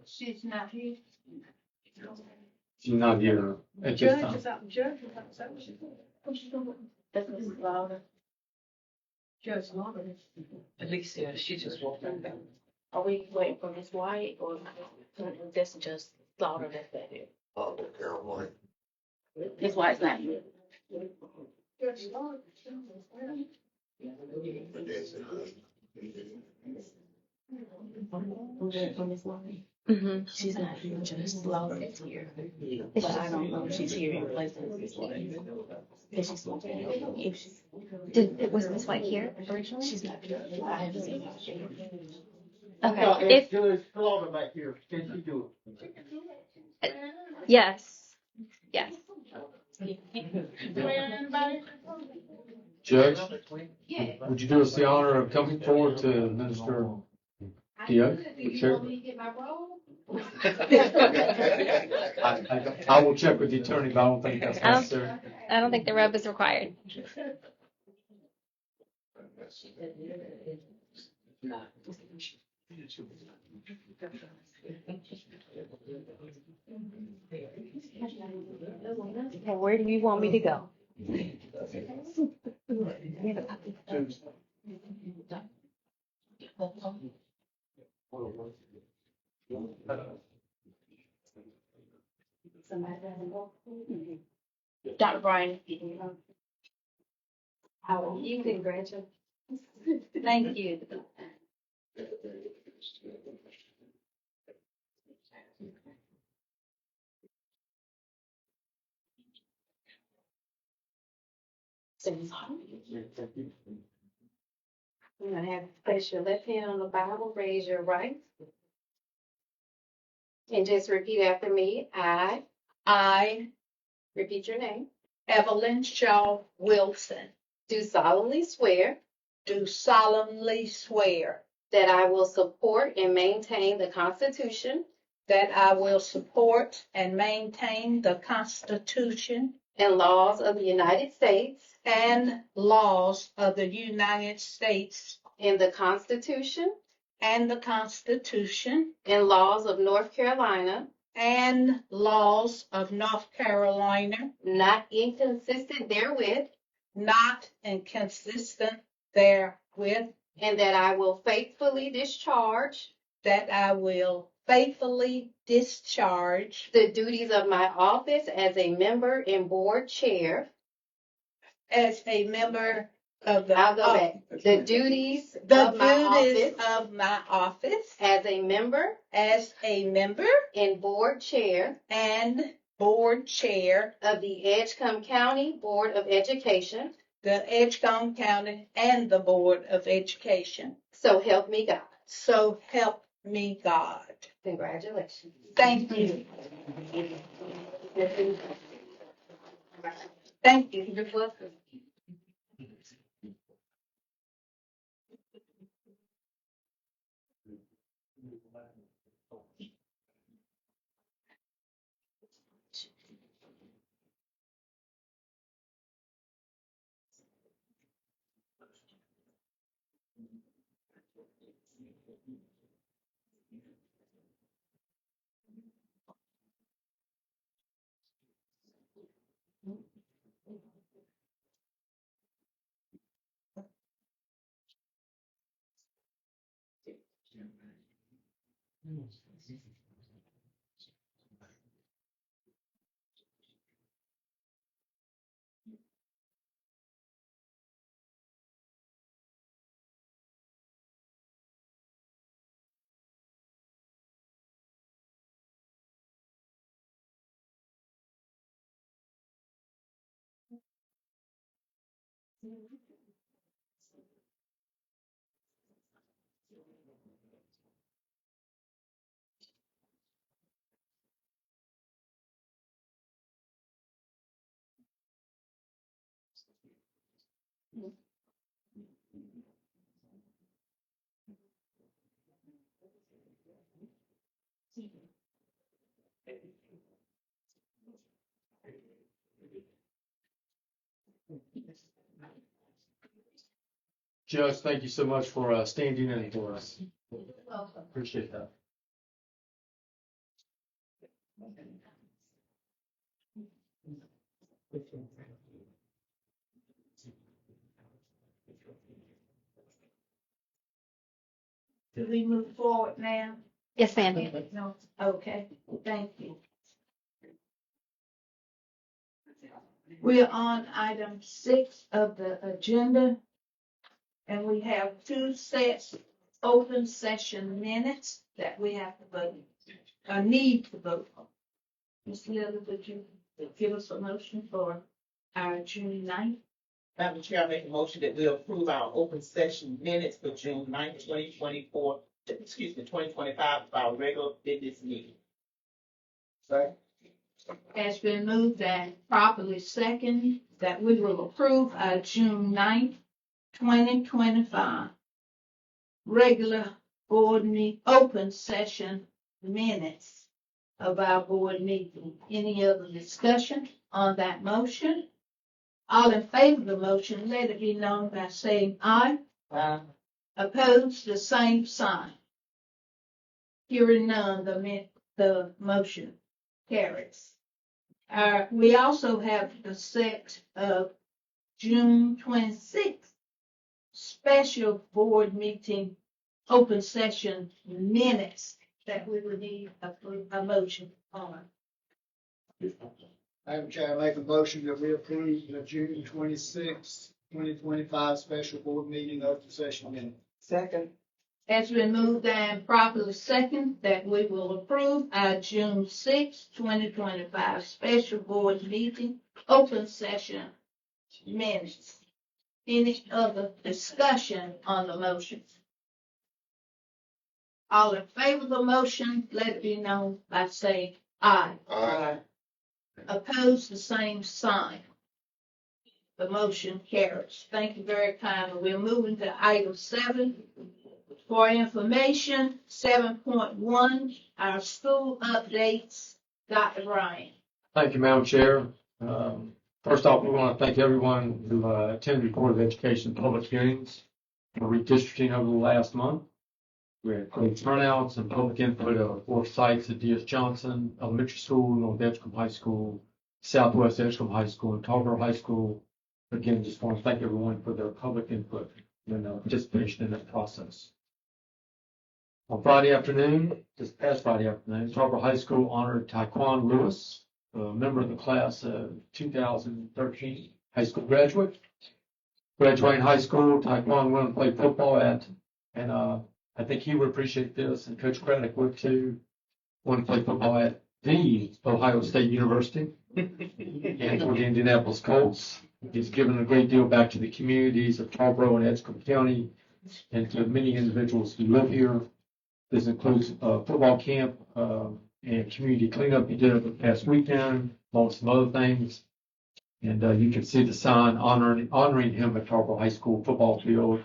She's not here. She's not here at this time. Judge is out. That's Mrs. Lauder. Judge Lauder. Alicia, she just walked in. Are we waiting for Ms. White or that's just Lauder that's that here? Oh, Carol White. Ms. White's not here. Judge Lauder. For Ms. White. Mm-hmm. She's not here, just Lauder is here. But I don't know if she's here in place of Ms. White. If she's not here, if she's. Was Ms. White here originally? She's not here. I haven't seen her. Okay. If Judge Claudia back here, can she do it? yes, yes. Judge, would you do us the honor of coming forward to administer the oath? Chair? I will check with the attorney, but I don't think that's necessary. I don't think the robe is required. Okay, where do you want me to go? Dr. Brian. How are you? Congratulations. Thank you. You're gonna have to place your left hand on the Bible, raise your right, and just repeat after me. I repeat your name. Evelyn Shaw Wilson, Do solemnly swear do solemnly swear that I will support and maintain the Constitution that I will support and maintain the Constitution and laws of the United States and laws of the United States and the Constitution and the Constitution and laws of North Carolina, and laws of North Carolina, not inconsistent therewith, not inconsistent therewith, and that I will faithfully discharge that I will faithfully discharge the duties of my office as a member and board chair. as a member of the I'll go back. The duties the of my duties office of my office as a member as a member and board chair and board chair, of the Edgecombe County Board of Education. the Edgecombe County and the Board of Education. So help me God. So help me God. Congratulations. Thank you. Thank you. You're welcome. Judge, thank you so much for standing in for us. Appreciate that. Do we move forward now? Yes, ma'am. No. Okay, thank you. We are on item 6 of the agenda, and we have 2 sets open session minutes that we have to vote, need to vote on. Ms. Lily, would you give us a motion for our June 9th? Madam Chair, I make a motion that we approve our open session minutes for June 9th, 2024, 2025, our regular business meeting. Second. Has been moved and properly seconded that we will approve our June 9th, 2025 regular board open session minutes of our board meeting. Any other discussion on that motion? All in favor of the motion, let it be known by saying aye. Aye. Opposed, the same sign. Hearing none, the motion carries. We also have the set of June 26th special board meeting open session minutes that we would need a motion on. Madam Chair, I make a motion that we approve the June 26th, 2025 special board meeting open session minutes. Second. Has been moved and properly second that we will approve our June 6, 2025 special board meeting open session minutes. Any other discussion on the motion? All in favor of the motion, let it be known by saying aye. Aye. Opposed, the same sign. The motion carries. Thank you very kindly. We're moving to item 7. For information, 7.1, our school updates. Dr. Bryan. Thank you, Madam Chair. First off, we want to thank everyone who attended the Board of Education public hearings for redistricting over the last month. We had great turnouts and public input at 4 sites at D.S. Johnson Elementary School, North Edgecombe High School, Southwest Edgecombe High School, and Tarboro High School. Again, just want to thank everyone for their public input and participation in that process. On Friday afternoon, this past Friday afternoon, Tarboro High School honored Taekwon Lewis, a member of the class of 2013 high school graduate. Graduating high school, Taekwon went and played football at, and I think he would appreciate this, and Coach Craddock would too, went to play football at the Ohio State University and for the Indianapolis Colts. He's given a great deal back to the communities of Tarboro and Edgecombe County and to many individuals who live here. This includes football camp and community cleanup he did over the past weekend, along with some other things. And you can see the sign honoring him at Tarboro High School football field.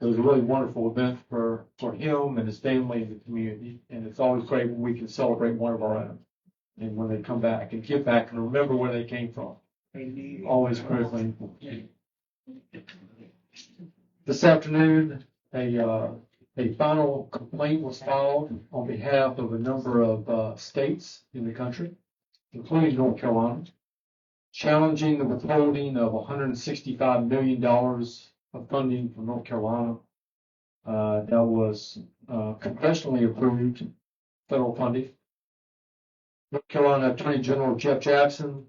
It was a really wonderful event for him and his family and the community. And it's always great when we can celebrate one of our own. And when they come back and give back and remember where they came from. Always critically important. This afternoon, a final complaint was filed on behalf of a number of states in the country, including North Carolina, challenging the withholding of $165 million of funding from North Carolina that was congressionally approved federal funding. North Carolina Attorney General Jeff Jackson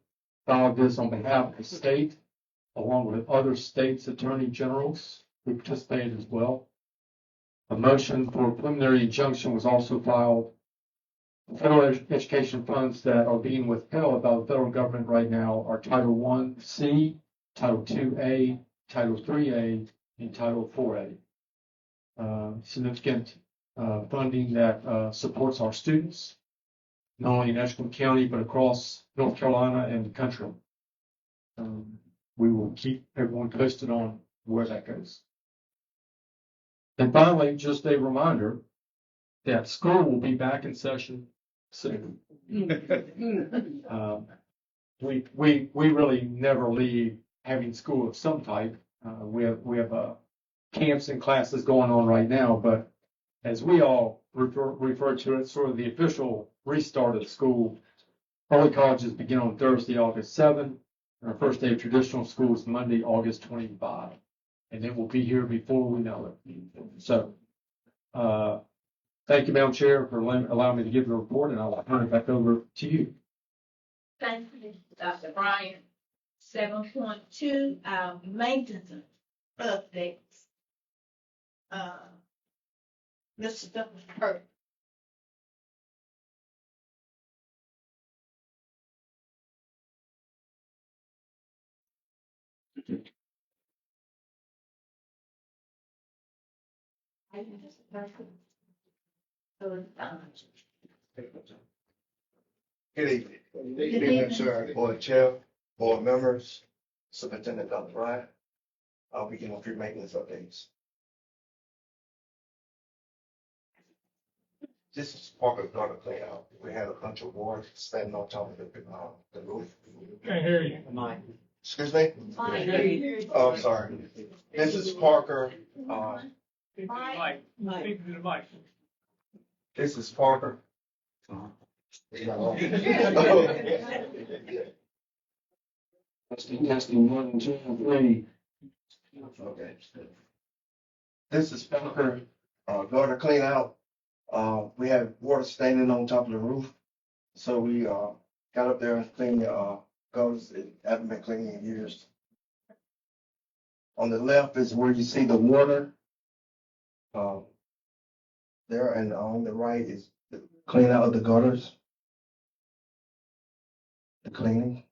filed this on behalf of the state, along with other states' attorney generals who participated as well. A motion for a preliminary injunction was also filed. The federal education funds that are being withheld by the federal government right now are Title I-C, Title II-A, Title III-A, and Title IV-A. Significant funding that supports our students, not only in Edgecombe County, but across North Carolina and the country. We will keep everyone posted on where that goes. And finally, just a reminder that school will be back in session soon. We really never leave having school of some type. We have camps and classes going on right now, but as we all refer to it, sort of the official restart of school. Early colleges begin on Thursday, August 7th. And our first day of traditional school is Monday, August 25. And it will be here before we know it. So, thank you, Madam Chair, for allowing me to give the report, and I'll turn it back over to you. Thank you, Dr. Bryan. 7.2, our maintenance updates. Mr. Hurt. Good evening. Good evening, sir. Board Chair, board members, Superintendent Dr. Bryan. I'll begin with your maintenance updates. This is part of the layout. We had a bunch of boards standing on top of the roof. Can't hear you. Excuse me? Oh, I'm sorry. This is Parker. Mike. Speak to the mic. This is Parker. Testing 1, 2, 3. Okay. This is Parker. Gutter clean out. We had water standing on top of the roof, so we got up there and cleaned the gutters. It haven't been cleaned in years. On the left is where you see the water. There, and on the right is the clean out of the gutters. The cleaning.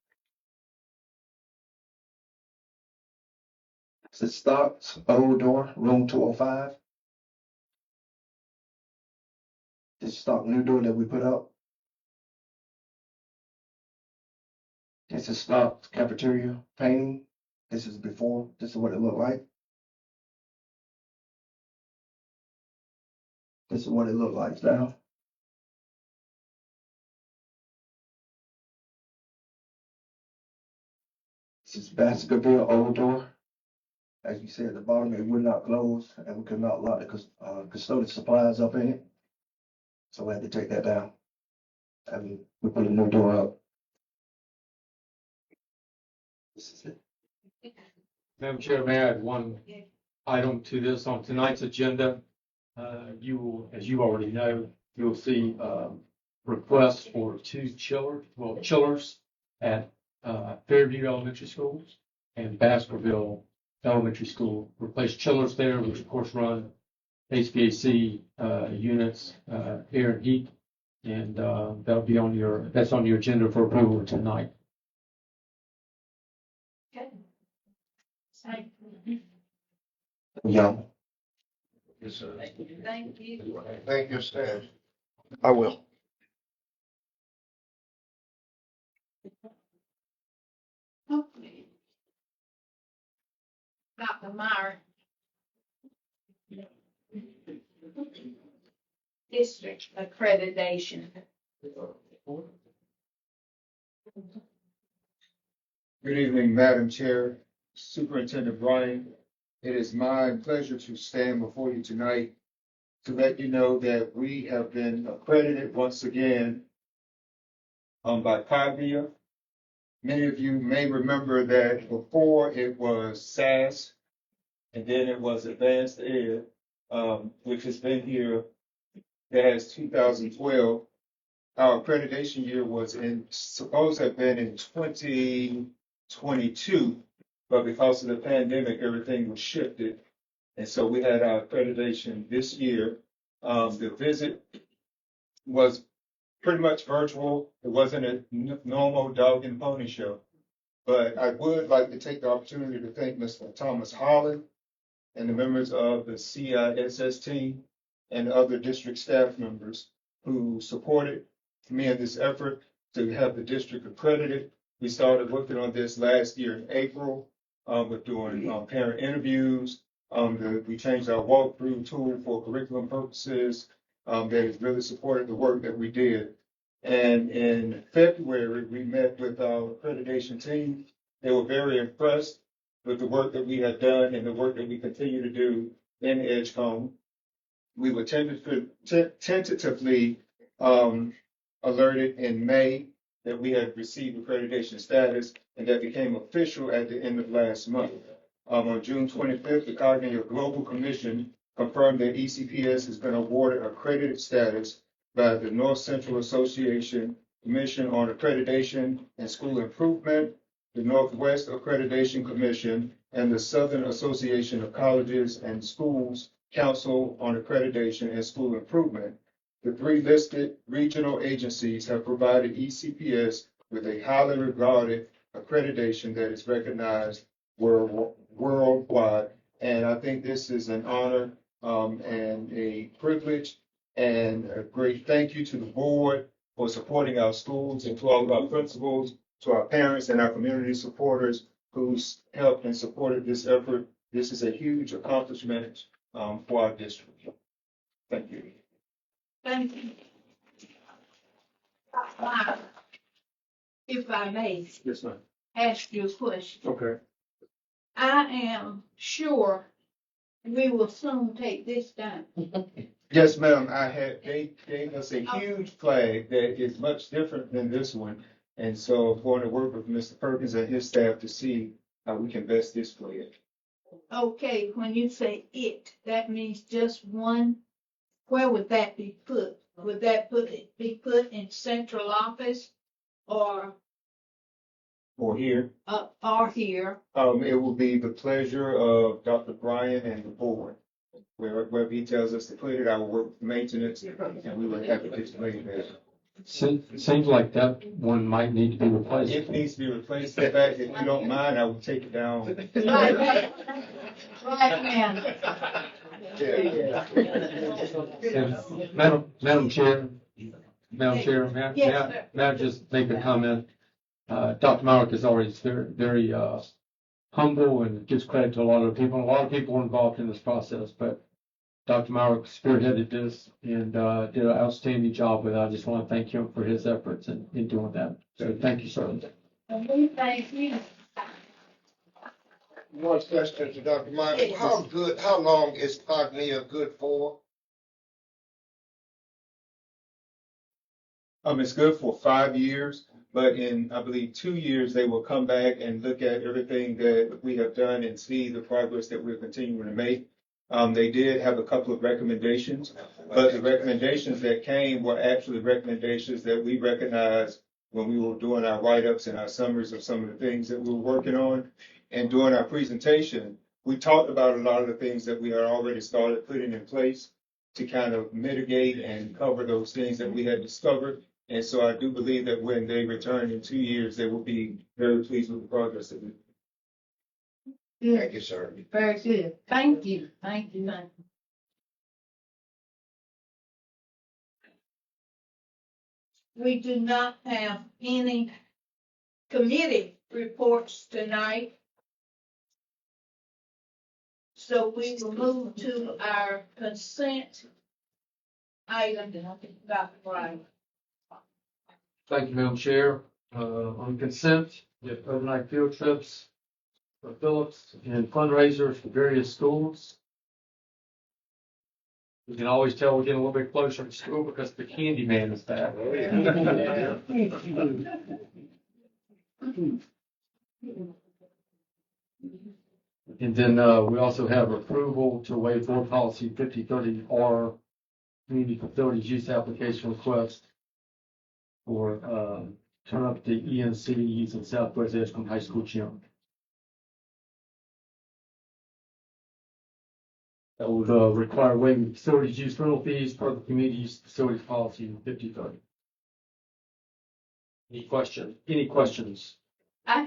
It starts old door, room 205. This stock new door that we put up. This is stock cafeteria painting. This is before. This is what it looked like. This is what it looked like now. This is Baskerville old door. As you said at the bottom, it would not close, and we could not lock the custodial supplies up in it. So we had to take that down. And we put a new door up. This is it. Madam Chair, may I add one item to this on tonight's agenda? You will, as you already know, you'll see requests for two chillers at Fairview Elementary School and Baskerville Elementary School. Replace chillers there, which of course run HVAC units, air and heat, and that'll be on that's on your agenda for approval tonight. Yeah. Yes, sir. Thank you. Thank you, staff. I will. Okay. Dr. Meyer. District accreditation. Good evening, Madam Chair, Superintendent Bryan. It is my pleasure to stand before you tonight to let you know that we have been accredited once again by Pavia. Many of you may remember that before it was SAS and then it was Advanced Ed, which has been here as 2012. Our accreditation year was supposed to have been in 2022, but because of the pandemic, everything was shifted. And so we had our accreditation this year. The visit was pretty much virtual. It wasn't a normal dog and pony show. But I would like to take the opportunity to thank Mr. Thomas Holland and the members of the CISS team and other district staff members who supported me in this effort to have the district accredited. We started working on this last year in April with doing parent interviews. We changed our walkthrough tool for curriculum purposes that has really supported the work that we did. And in February, we met with our accreditation team. They were very impressed with the work that we had done and the work that we continue to do in Edgecombe. We were tentatively alerted in May that we had received accreditation status, and that became official at the end of last month. On June 25th, the Cognitive Global Commission confirmed that ECPS has been awarded accredited status by the North Central Association Commission on Accreditation and School Improvement, the Northwest Accreditation Commission, and the Southern Association of Colleges and Schools Council on Accreditation and School Improvement. The three listed regional agencies have provided ECPS with a highly regarded accreditation that is recognized worldwide. And I think this is an honor and a privilege, and a great thank you to the board for supporting our schools, and to all of our principals, to our parents and our community supporters who's helped and supported this effort. This is a huge accomplishment for our district. Thank you. Thank you. Wow. If I may Yes, ma'am. ask you a question. Okay. I am sure we will soon take this down. Yes, ma'am. They gave us a huge flag that is much different than this one. And so I'm going to work with Mr. Perkins and his staff to see how we can best display it. Okay, when you say it, that means just one. Where would that be put? Would that be put in central office or here? Or here? It will be the pleasure of Dr. Bryan and the board. Wherever he tells us to put it, I will work with maintenance, and we will have it displayed there. Seems like that one might need to be replaced. It needs to be replaced. In fact, if you don't mind, I will take it down. Right, ma'am. And Madam Chair, may I just make a comment? Dr. Maurer is always very humble and gives credit to a lot of people. A lot of people were involved in this process, but Dr. Maurer spearheaded this and did an outstanding job with it. I just want to thank him for his efforts in doing that. So thank you, sir. Thank you. One question to Dr. Michael. How long is Cognia good for? It's good for 5 years, but in, I believe, 2 years, they will come back and look at everything that we have done and see the progress that we're continuing to make. They did have a couple of recommendations, but the recommendations that came were actually recommendations that we recognized when we were doing our write-ups and our summaries of some of the things that we were working on. And during our presentation, we talked about a lot of the things that we had already started putting in place to kind of mitigate and cover those things that we had discovered. And so I do believe that when they return in 2 years, they will be very pleased with the progress that we Good. Thank you, sir. Very good. Thank you. Thank you. Thank you. We do not have any committee reports tonight. So we will move to our consent item. Dr. Brian. Thank you, Madam Chair. On consent, we have overnight field trips for Phillips and fundraisers for various schools. You can always tell we're getting a little bit closer to school because the candy man is back. And then we also have approval to waive board policy 5030R community facilities use application request for turn up the ENCs in Southwest Edgecombe High School gym. That would require waiving facilities use rental fees per the community use facilities policy 5030. Any questions? I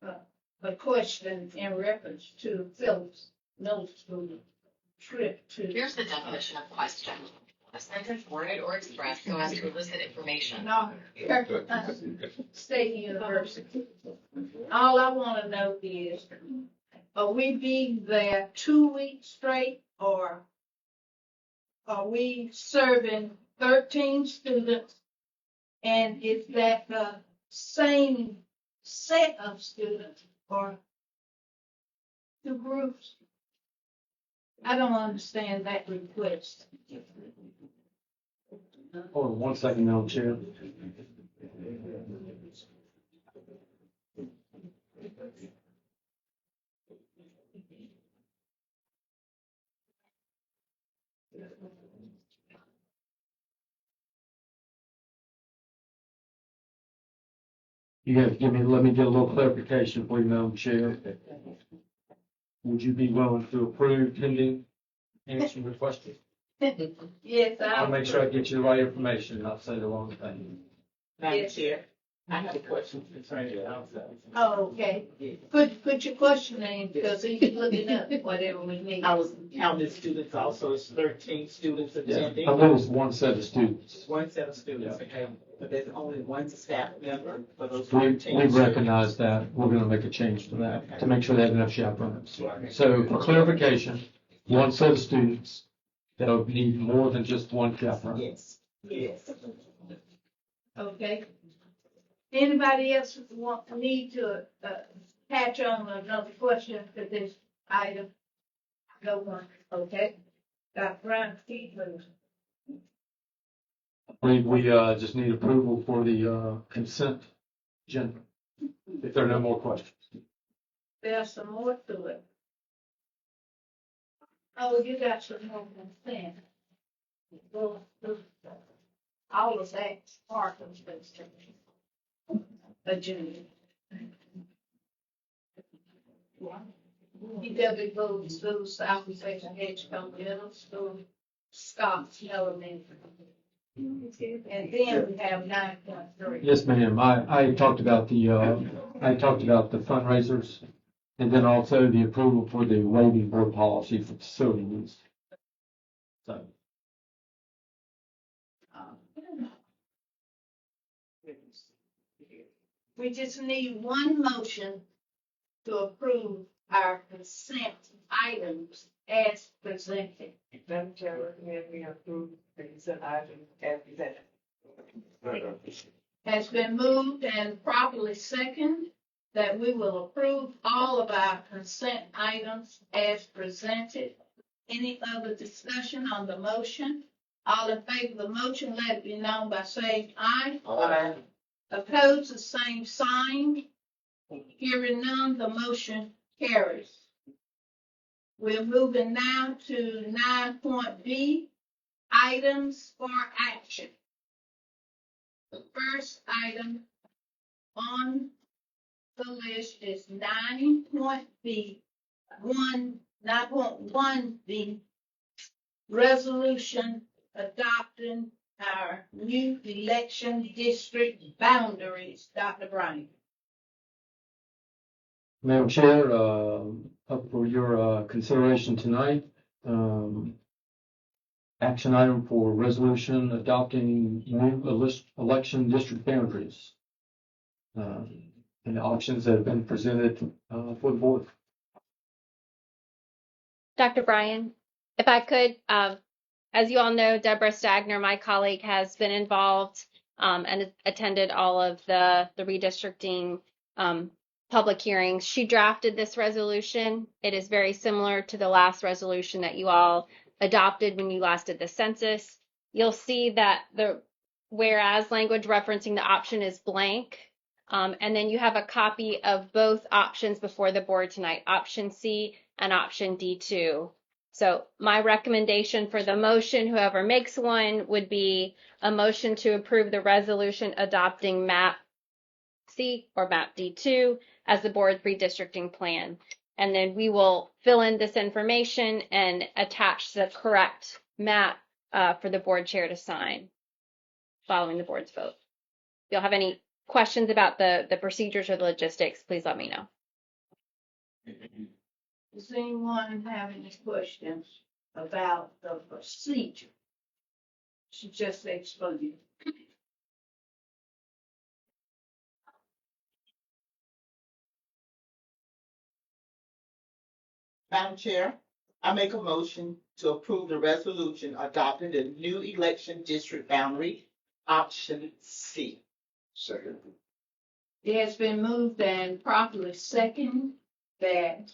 have a question in reference to Phillips Middle School trip to. Here's the definition of question. A sentence worded or expressed so as to elicit information. No, State University. All I want to know is, are we being there 2 weeks straight, or are we serving 13 students? And is that the same set of students or two groups? I don't understand that request. Hold on 1 second, Madam Chair. You have to let me get a little clarification for you, Madam Chair. Would you be willing to approve pending answering the question? Yes, I'll make sure I get you the right information and not say the wrong thing. Madam Chair, I have a question concerning the outside. Oh, okay. Put your question in, because he's looking up whatever we need. I was counting students also, it's 13 students attending. I believe it's one set of students. One set of students, okay, but there's only one staff member for those We 13. recognize that. We're going to make a change to that to make sure they have enough chaperones. So for clarification, one set of students that'll need more than just one chaperone. Yes, yes. Okay. Anybody else need to catch on another question to this item? No one, okay? Dr. Brian, keep moving. I believe we just need approval for the consent agenda. If there are no more questions. There's some more to it. Oh, you got some more consent. Well, all of that's part of this agenda. DW Bowie School, Southeast Edgecombe Middle School, Scott's Elementary. And then we have 9.3. Yes, ma'am. I talked about the fundraisers and then also the approval for the waiving board policy for facility use. So, We just need one motion to approve our consent items as presented. Madam Chair, I recommend we approve the consent item as presented. Has been moved and properly second that we will approve all of our consent items as presented. Any other discussion on the motion? All in favor of the motion, let it be known by saying aye. Aye. Opposed, the same sign. Hearing none, the motion carries. We're moving now to 9.B, items for action. The first item on the list is 9.B, 9.1B, resolution adopting our new election district boundaries. Dr. Bryan. Madam Chair, up for your consideration tonight, action item for resolution adopting new election district boundaries. And the options that have been presented for the board. Dr. Bryan, if I could, as you all know, Deborah Stagner, my colleague, has been involved and attended all of the redistricting public hearings. She drafted this resolution. It is very similar to the last resolution that you all adopted when you last did the census. You'll see that the whereas language referencing the option is blank. And then you have a copy of both options before the board tonight, option C and option D2. So my recommendation for the motion, whoever makes one, would be a motion to approve the resolution adopting map C or map D2 as the board's redistricting plan. And then we will fill in this information and attach the correct map for the board chair to sign following the board's vote. If you'll have any questions about the procedures or the logistics, please let me know. Does anyone have any questions about the procedure? She just explained. Madam Chair, I make a motion to approve the resolution adopting the new election district boundary, option C. Second. It has been moved and properly seconded that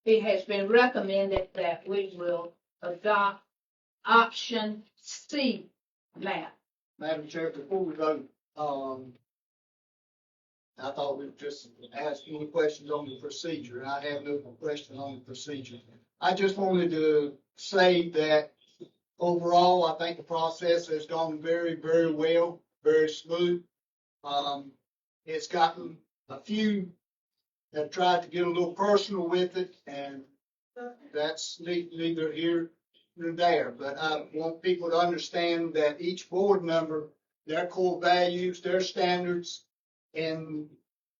it has been recommended that we will adopt option C map. Madam Chair, before we vote, I thought we'd just ask any questions on the procedure. I have no question on the procedure. I just wanted to say that overall, I think the process has gone very, very well, very smooth. It's gotten a few have tried to get a little personal with it, and that's neither here nor there. But I want people to understand that each board member, their core values, their standards, and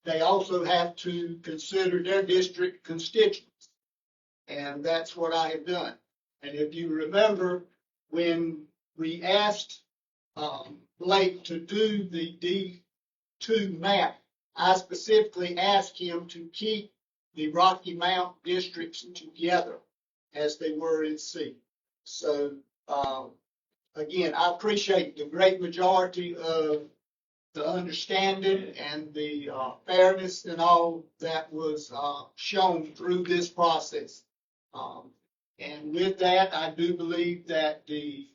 they also have to consider their district constituents. And that's what I have done. And if you remember, when we asked Blake to do the D2 map, I specifically asked him to keep the Rocky Mount districts together as they were in C. So, again, I appreciate the great majority of the understanding and the fairness and all that was shown through this process. And with that, I do believe that the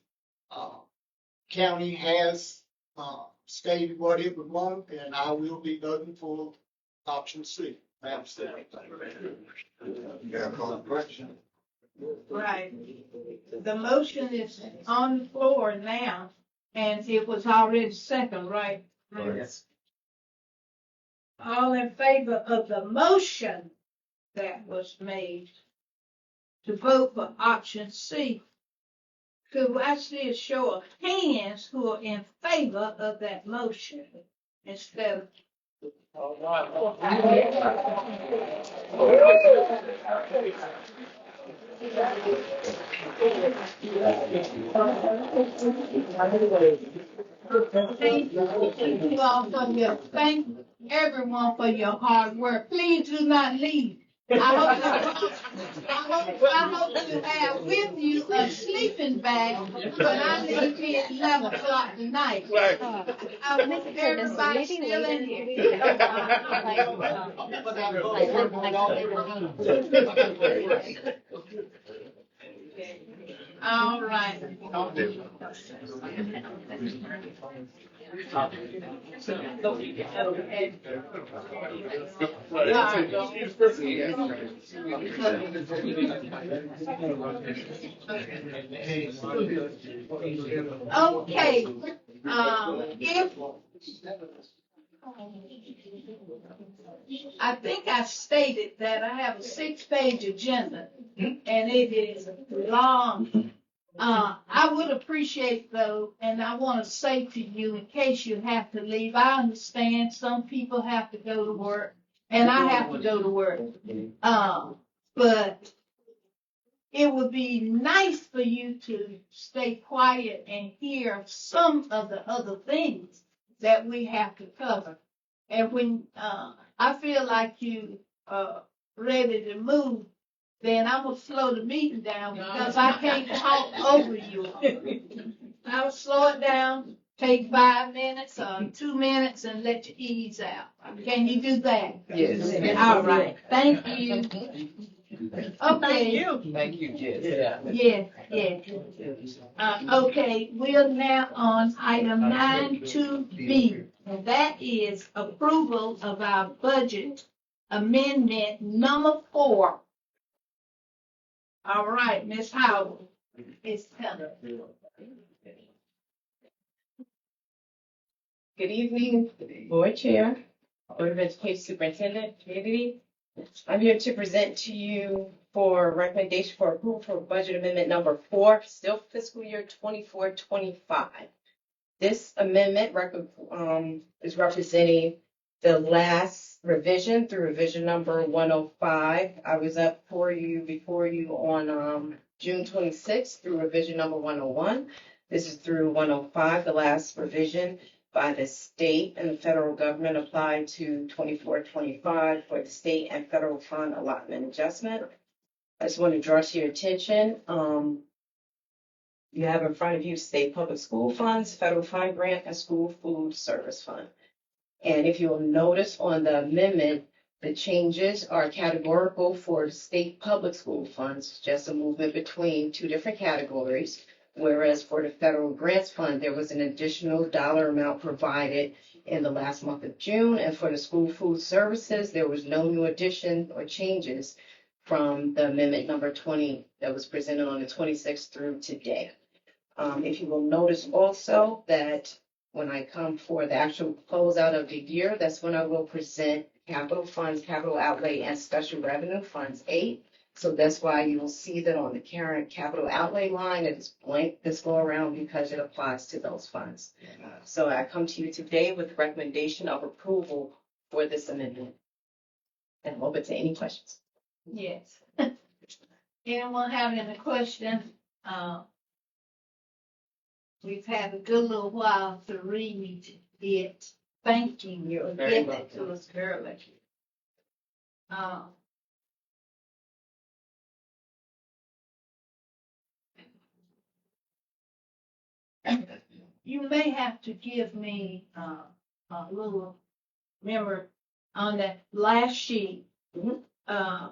county has stated what it would want, and I will be voting for option C. Madam Secretary. Right. The motion is on the floor now, and it was already second, right? Yes. All in favor of the motion that was made to vote for option C, Could I see a show of hands who are in favor of that motion instead of? Thank you all thank everyone for your hard work. Please do not leave. I hope you have with you a sleeping bag when I leave here at 11 o'clock tonight. I want everybody still in here. All right. Okay, if I think I stated that I have a 6-page agenda and it is long. I would appreciate though, and I want to say to you in case you have to leave, I understand some people have to go to work and I have to go to work. But it would be nice for you to stay quiet and hear some of the other things that we have to cover. And when I feel like you ready to move, then I'm gonna slow the meeting down because I can't talk over you. I'll slow it down, take 5 minutes or 2 minutes and let you ease out. Can you do that? Yes. All right, thank you. Okay. Thank you, yes. Yeah. Okay, we're now on item 9.2B, and that is approval of our budget amendment number 4. All right, Ms. Howard, it's coming. Good evening, Board Chair, Board of Education Superintendent, Community. I'm here to present to you for recommendation for approval for budget amendment number 4, still fiscal year 24-25. This amendment is representing the last revision through revision number 105. I was up before you on June 26th through revision number 101. This is through 105, the last revision by the state and the federal government applied to 24-25 for the state and federal fund allotment adjustment. I just want to draw to your attention, you have in front of you state public school funds, federal fund grant, and school food service fund. And if you'll notice on the amendment, the changes are categorical for state public school funds, just a movement between 2 different categories. Whereas for the federal grants fund, there was an additional dollar amount provided in the last month of June. And for the school food services, there was no new addition or changes from the amendment number 20 that was presented on the 26th through today. If you will notice also that when I come for the actual closeout of the year, that's when I will present capital funds, capital outlay, and special revenue funds 8. So that's why you will see that on the current capital outlay line, it is blank this go around because it applies to those funds. So I come to you today with the recommendation of approval for this amendment. And I'm open to any questions. Yes. Anyone have any questions? We've had a good little while to read it. Thank you. You're getting it to us early. You may have to give me a little, remember on that last sheet,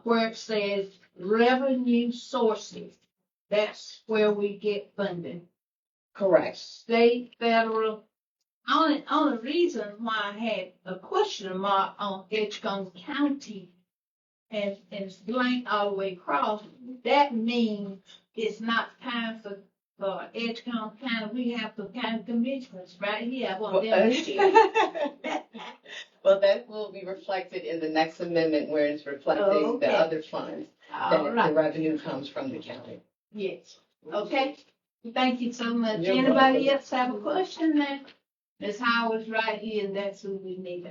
where it says revenue sources, that's where we get funding. Correct. State, federal. Only reason why I had a question mark on Edgecombe County and it's blank all the way across, that means it's not time for Edgecombe County. We have the county commissioners right here. Well, that will be reflected in the next amendment where it's reflecting the other funds. The revenue comes from the county. Yes. Okay. Thank you so much. Anybody else have a question now? Ms. Howard's right here, and that's who we need.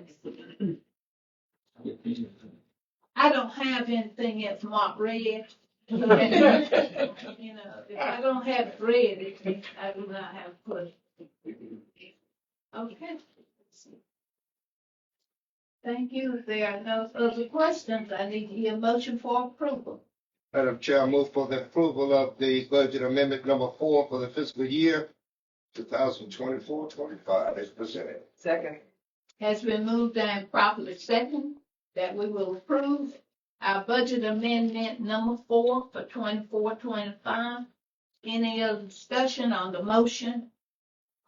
I don't have anything else marked red. You know, if I don't have it red, it means I do not have a question. Okay. Thank you. If there are no other questions, I need to hear a motion for approval. Madam Chair, I move for the approval of the budget amendment number 4 for the fiscal year 2024-25 as presented. Second. Has been moved and properly second that we will approve our budget amendment number 4 for 24-25. Any other discussion on the motion?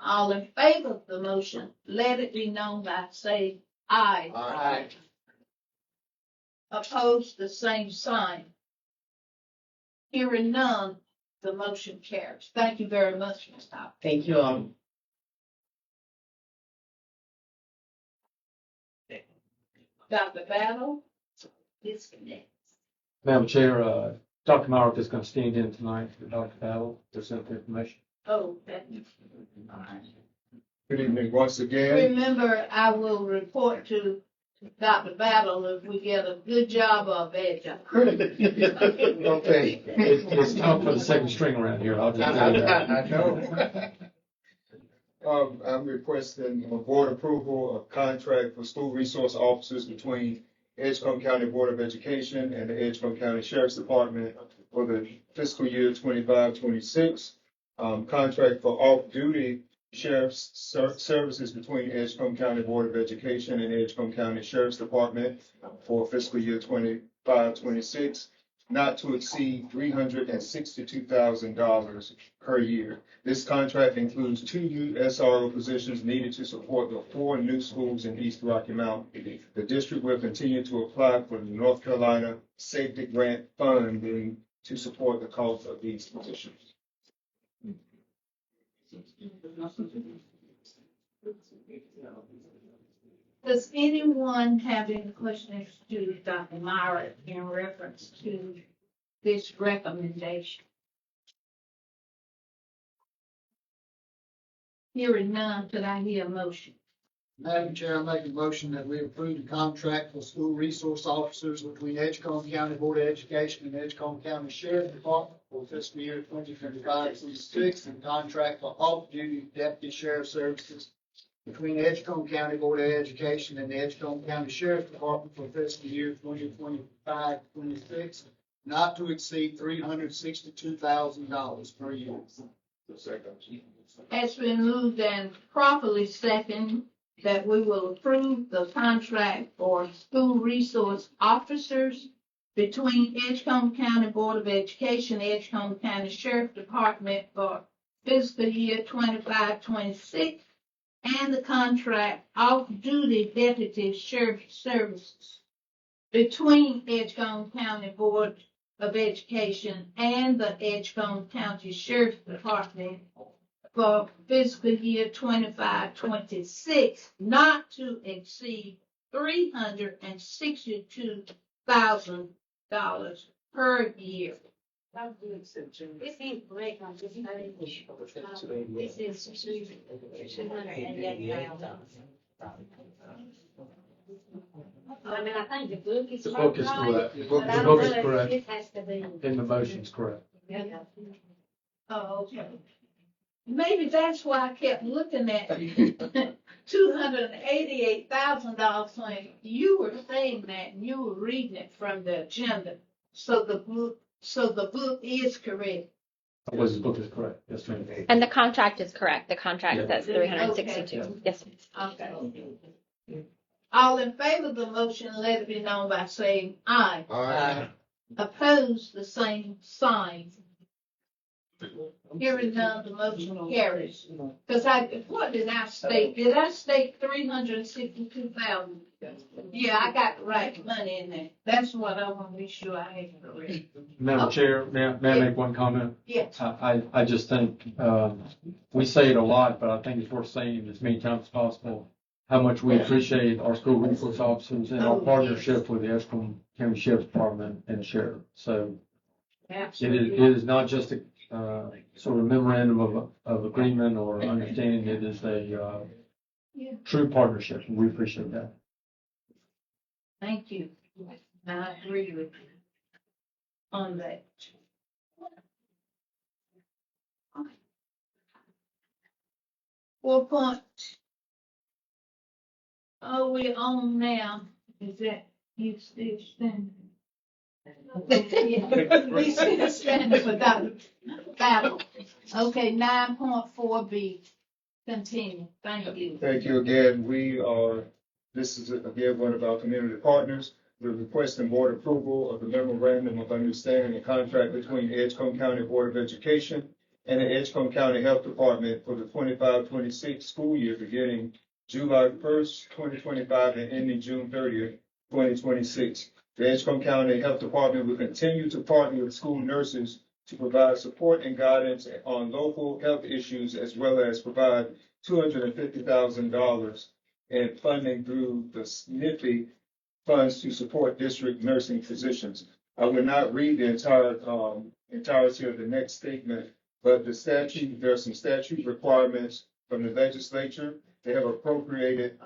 All in favor of the motion, let it be known by saying aye. Aye. Opposed, the same sign. Hearing none, the motion carries. Thank you very much, Ms. Howard. Thank you all. Dr. Battle is next. Madam Chair, Dr. Maurer is going to stand in tonight for Dr. Battle, present the information. Oh, that. All right. Good evening once again. Remember, I will report to Dr. Battle if we get a good job of Edgecombe. Okay. It's time for the second string around here. I'll just tell you that. I know. I'm requesting board approval of contract for school resource officers between Edgecombe County Board of Education and the Edgecombe County Sheriff's Department for the fiscal year 25-26. Contract for off-duty sheriff's services between Edgecombe County Board of Education and Edgecombe County Sheriff's Department for fiscal year 25-26, not to exceed $362,000 per year. This contract includes 2 new SRO positions needed to support the 4 new schools in East Rocky Mountain. The district will continue to apply for the North Carolina Safety Grant funding to support the cost of these positions. Does anyone have any questions to Dr. Myra in reference to this recommendation? Hearing none, could I hear a motion? Madam Chair, I make a motion that we approve the contract for school resource officers between Edgecombe County Board of Education and Edgecombe County Sheriff Department for fiscal year 2025-26, and contract for off-duty deputy sheriff services between Edgecombe County Board of Education and the Edgecombe County Sheriff Department for fiscal year 2025-26, not to exceed $362,000 per year. Has been moved and properly second that we will approve the contract for school resource officers between Edgecombe County Board of Education, Edgecombe County Sheriff Department for fiscal year 25-26, and the contract off-duty deputy sheriff services between Edgecombe County Board of Education and the Edgecombe County Sheriff Department for fiscal year 25-26, not to exceed $362,000 per year. This is break on this page. This is $288,000. I mean, I think the book is. The book is correct. The book is correct. It has to be. And the motion's correct. Oh, okay. Maybe that's why I kept looking at $288,000 when you were saying that and you were reading it from the agenda. So the book is correct. The book is correct. Yes, ma'am. And the contract is correct. The contract says 362. Okay. Yes. Okay. All in favor of the motion, let it be known by saying aye. Aye. Opposed, the same sign. Hearing none, the motion carries. Because what did I state? Did I state 362,000? Yeah, I got the right money in there. That's what I want to be sure I had correct. Madam Chair, may I make one comment? Yes. I just think, we say it a lot, but I think it's worth saying as many times as possible, how much we appreciate our school resource officers and our partnership with the Edgecombe County Sheriff's Department and the Sheriff. So it is not just sort of memorandum of agreement or understanding it is a true partnership. And we appreciate that. Thank you. I agree with you on that. Oh, we're on now. Is that you still standing? We still standing for Dr. Battle. Okay, 9.4B. Continue. Thank you. Thank you again. This is again one of our community partners. We're requesting board approval of the memorandum of understanding and contract between Edgecombe County Board of Education and the Edgecombe County Health Department for the 25-26 school year beginning July 1st, 2025 and ending June 30th, 2026. The Edgecombe County Health Department will continue to partner with school nurses to provide support and guidance on local health issues, as well as provide $250,000 in funding through the SNFI funds to support district nursing physicians. I will not read the entirety of the next statement, but there are some statute requirements from the legislature. They have appropriated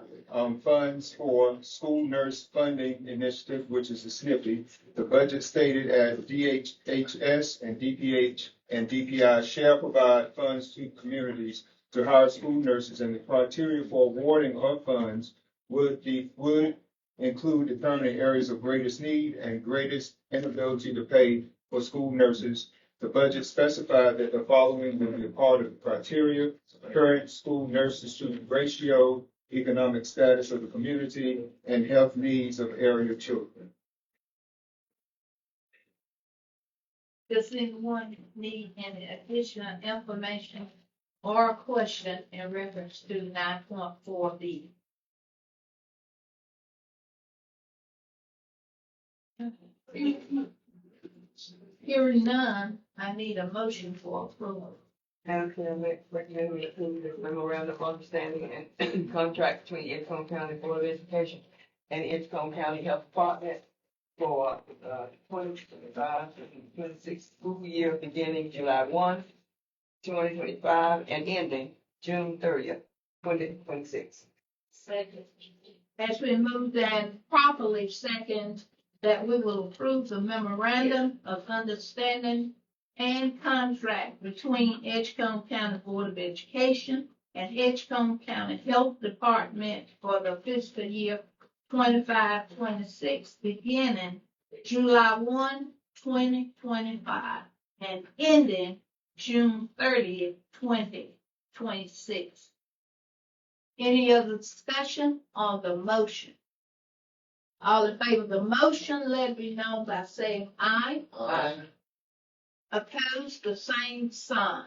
funds for school nurse funding initiative, which is the SNFI. The budget stated as DHHS and DPH and DPI shall provide funds to communities to hire school nurses, and the criteria for awarding of funds would include determining areas of greatest need and greatest inability to pay for school nurses. The budget specified that the following will be a part of the criteria: current school nurse to student ratio, economic status of the community, and health needs of area children. Does anyone need any additional information or question in reference to 9.4B? Hearing none, I need a motion for approval. Madam Chair, recommend we approve the memorandum of understanding and contract between Edgecombe County Board of Education and Edgecombe County Health Department for 2025-26 school year beginning July 1, 2025 and ending June 30th, 2026. Second. Has been moved and properly second that we will approve the memorandum of understanding and contract between Edgecombe County Board of Education and Edgecombe County Health Department for the fiscal year 25-26 beginning July 1, 2025 and ending June 30th, 2026. Any other discussion on the motion? All in favor of the motion, let it be known by saying aye. Aye. Opposed, the same sign.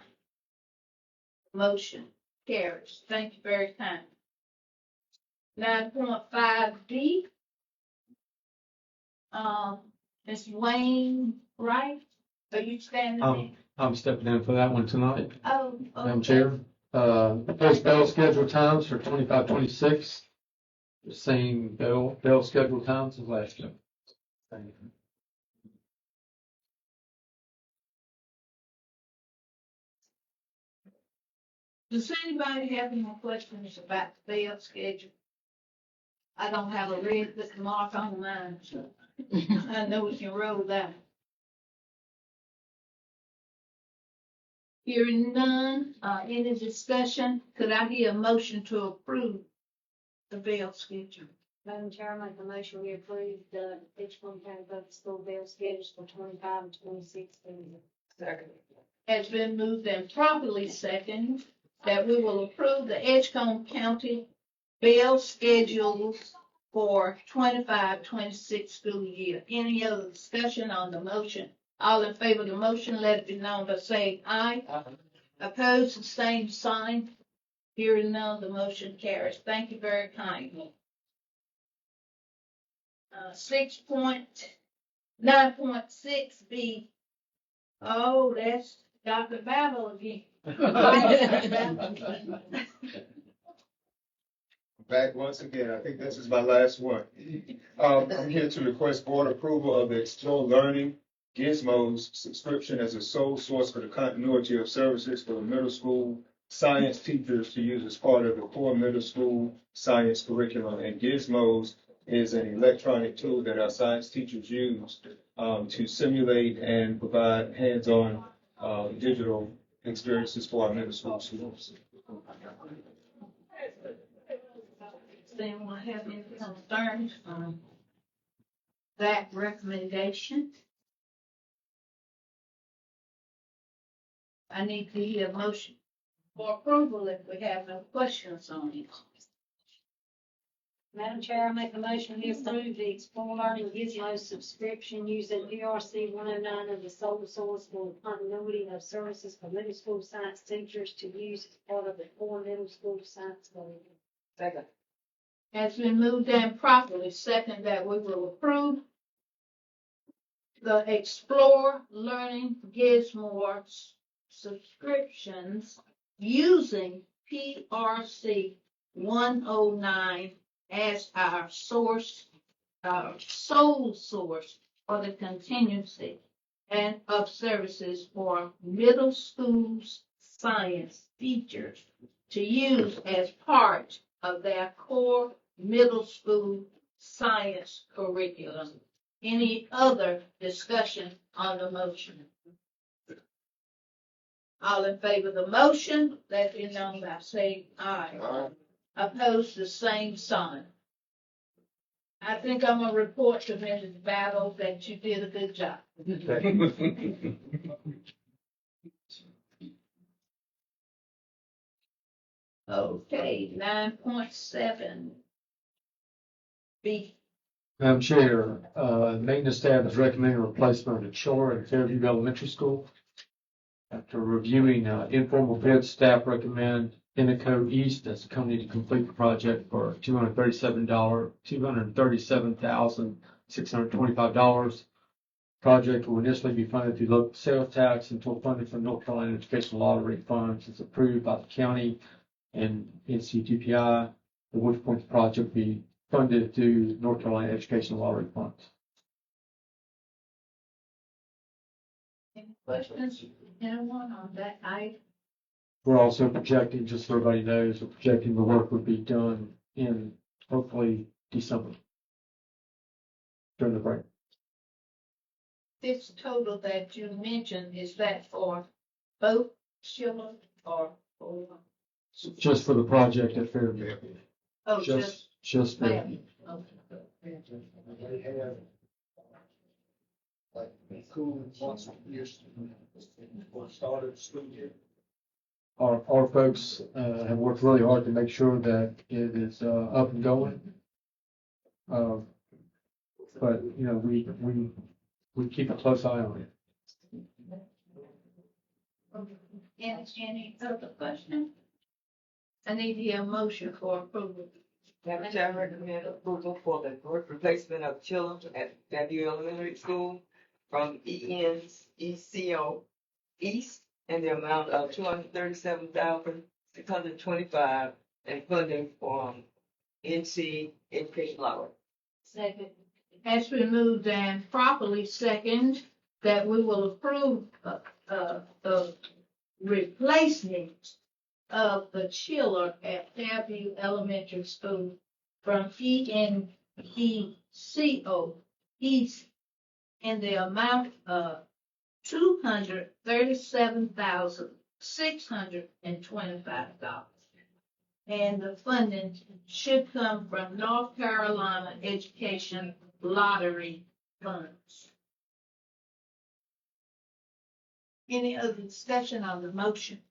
Motion carries. Thank you very kindly. 9.5D. Ms. Wayne Wright, are you standing there? I'm stepping in for that one tonight. Oh, okay. Madam Chair, proposed bell schedule times for 25-26. The same bell schedule times as last year. Thank you. Does anybody have any questions about the bell schedule? I don't have a red mark on mine, so I know we can roll that. Hearing none, any discussion? Could I hear a motion to approve the bell schedule? Madam Chair, I make a motion we approve the Edgecombe County Public School bell schedules for 25 and 26. Second. Has been moved and properly second that we will approve the Edgecombe County bell schedules for 25-26 school year. Any other discussion on the motion? All in favor of the motion, let it be known by saying aye. Opposed, the same sign. Hearing none, the motion carries. Thank you very kindly. 9.6B. Oh, that's Dr. Battle again. Back once again. I think this is my last one. I'm here to request board approval of the Explore Learning Gizmo's subscription as a sole source for the continuity of services for the middle school science teachers to use as part of the core middle school science curriculum. And Gizmos is an electronic tool that our science teachers use to simulate and provide hands-on digital experiences for our middle school students. Does anyone have any concerns on that recommendation? I need to hear a motion for approval if we have no questions on it. Madam Chair, I make a motion to approve the Explore Learning Gizmo subscription using ERC 109 as the sole source for continuity of services for middle school science teachers to use as part of the core middle school science curriculum. Second. Has been moved and properly second that we will approve the Explore Learning Gizmo subscriptions using PRC 109 as our source, our sole source for the continuity and of services for middle school science teachers to use as part of their core middle school science curriculum. Any other discussion on the motion? All in favor of the motion, let it be known by saying aye. Aye. Opposed, the same sign. I think I'm gonna report to Mrs. Battle that you did a good job. Okay, 9.7 B. Madam Chair, maintenance staff is recommending replacement of the chiller at Fairview Elementary School. After reviewing informal bids, staff recommend Edgecombe East as the company to complete the project for $237,625. Project will initially be funded through local sales tax until funded from North Carolina Educational Lottery funds is approved by the county and NCDPI, at which point the project will be funded through North Carolina Educational Lottery funds. Any questions, anyone on that item? We're also projecting, just so everybody knows, we're projecting the work would be done in hopefully December during the break. This total that you mentioned, is that for both children or for? Just for the project at Fairview. Oh, Just there. okay. They have, like, cool once years before started the school year. Our folks have worked really hard to make sure that it is up and going. But you know, we keep a close eye on it. Any other question? I need to hear a motion for approval. Madam Chair, I recommend approval for the replacement of chiller at Fairview Elementary School from ENECO East in the amount of $237,625 and funding from NC Education Lottery. Second. Has been moved and properly second that we will approve the replacement of the chiller at Fairview Elementary School from ENECO East in the amount of $237,625. And the funding should come from North Carolina Education Lottery funds. Any other discussion on the motion?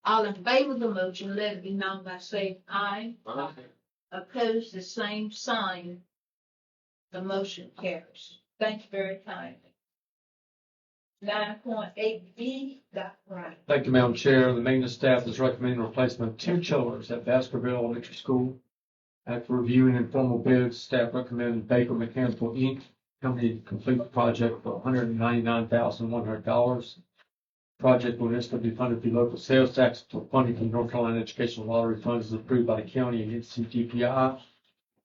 All in favor of the motion, let it be known by saying aye. Aye. Opposed, the same sign. The motion carries. Thank you very kindly. 9.8B, Dr. Wright. Thank you, Madam Chair. The maintenance staff is recommending replacement of 2 chillers at Baskerville Elementary School. After reviewing informal bids, staff recommended Baker Mechanical Inc. company to complete the project for $199,100. Project will initially be funded through local sales tax until funding from North Carolina Educational Lottery funds is approved by the county and NCDPI,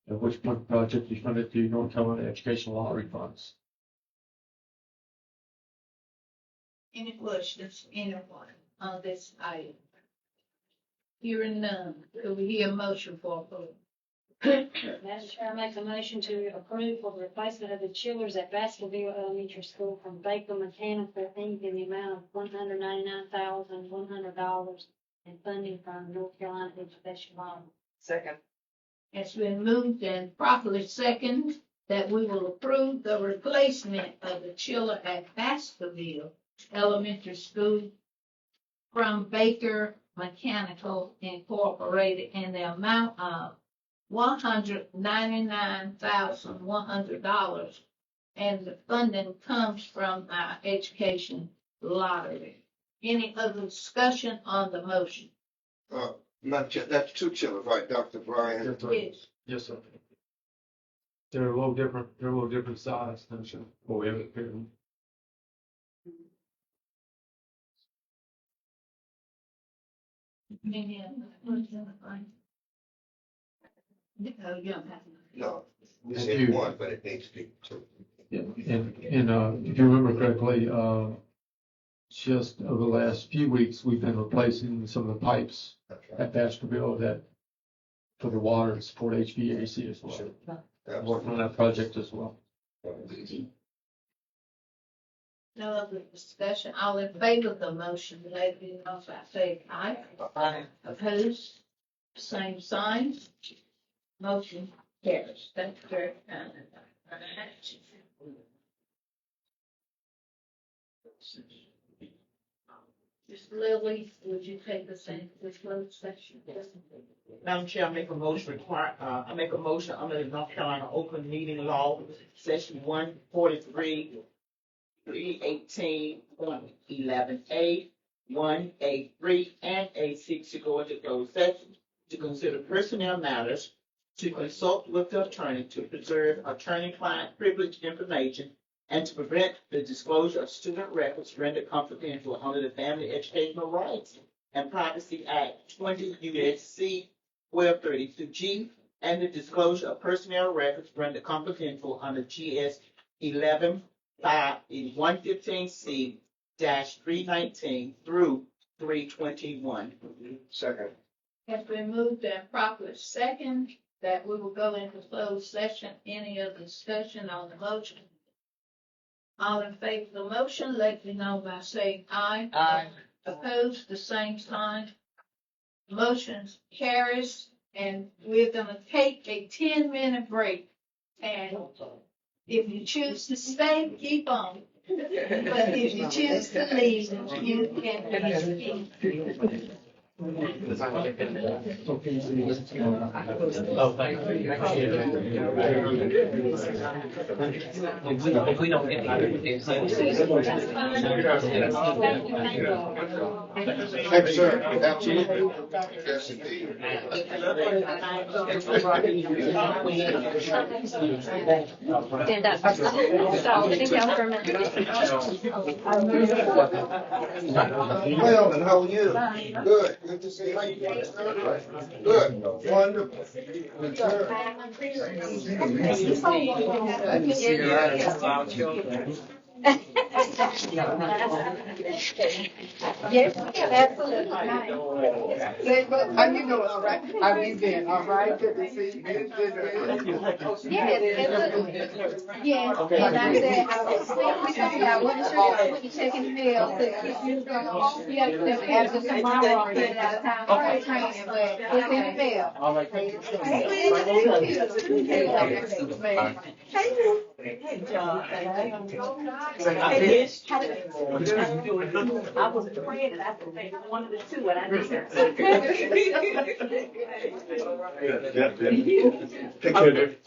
at which point the project will be funded through North Carolina Educational Lottery funds. Any questions, anyone on this item? Hearing none, could we hear a motion for approval? Madam Chair, I make a motion to approve for the replacement of the chillers at Baskerville Elementary School from Baker Mechanical Inc. in the amount of $199,100 and funding from North Carolina Education Law. Second. It's been moved and properly second that we will approve the replacement of the chiller at Baskerville Elementary School from Baker Mechanical Incorporated in the amount of $199,100, and the funding comes from our education lottery. Any other discussion on the motion? That's two chillers, right, Dr. Brian? Yes. Yes, sir. They're a little different, size than what we have here. No, we Thank said you. one, but it needs to be two. Yeah, and if you remember correctly, just over the last few weeks, we've been replacing some of the pipes at Baskerville that for the water to support HVAC as well. I'm working on that project as well. No other discussion. All in favor of the motion, let me know by saying aye. Aye. Opposed? Same sign. Motion carries. Thank you very much. Ms. Lily, would you take the same, this closed session? Madam Chair, I make a motion under the North Carolina Open Meeting Law, Section 143, 318.11A, 1A3, and A6 to go into closed session to consider personnel matters, to consult with the attorney to preserve attorney-client privileged information, and to prevent the disclosure of student records rendered confidential under the Family Educational Rights and Privacy Act 20 U.S.C. 1232G, and the disclosure of personnel records rendered confidential under GS 115C-319 through 321. Second. Has been moved and properly second that we will go into closed session. Any other discussion on the motion? All in favor of the motion, let me know by saying aye. Aye. Opposed, the same sign. Motion carries, and we're gonna take a 10-minute break. And if you choose to stay, keep on. But if you choose to leave, you can leave. Oh, thank If we don't get Thank you, sir. Absolutely. Yes, indeed. Stand up. So, sit down for a minute. Well, and how are you? Good. Good to see you. How you doing? Good. Wonderful. Good, sir. Yes, absolutely. How you doing? All right. How you been? All right. Good to see you. Good. Yes, yes. And I said, I wasn't sure I would be taking the mail. Yeah, after tomorrow, I'll get it out of town for training, but it's in the mail. All right. Hey, John. I was praying and I said, one of the two, and I did. Take care, dude.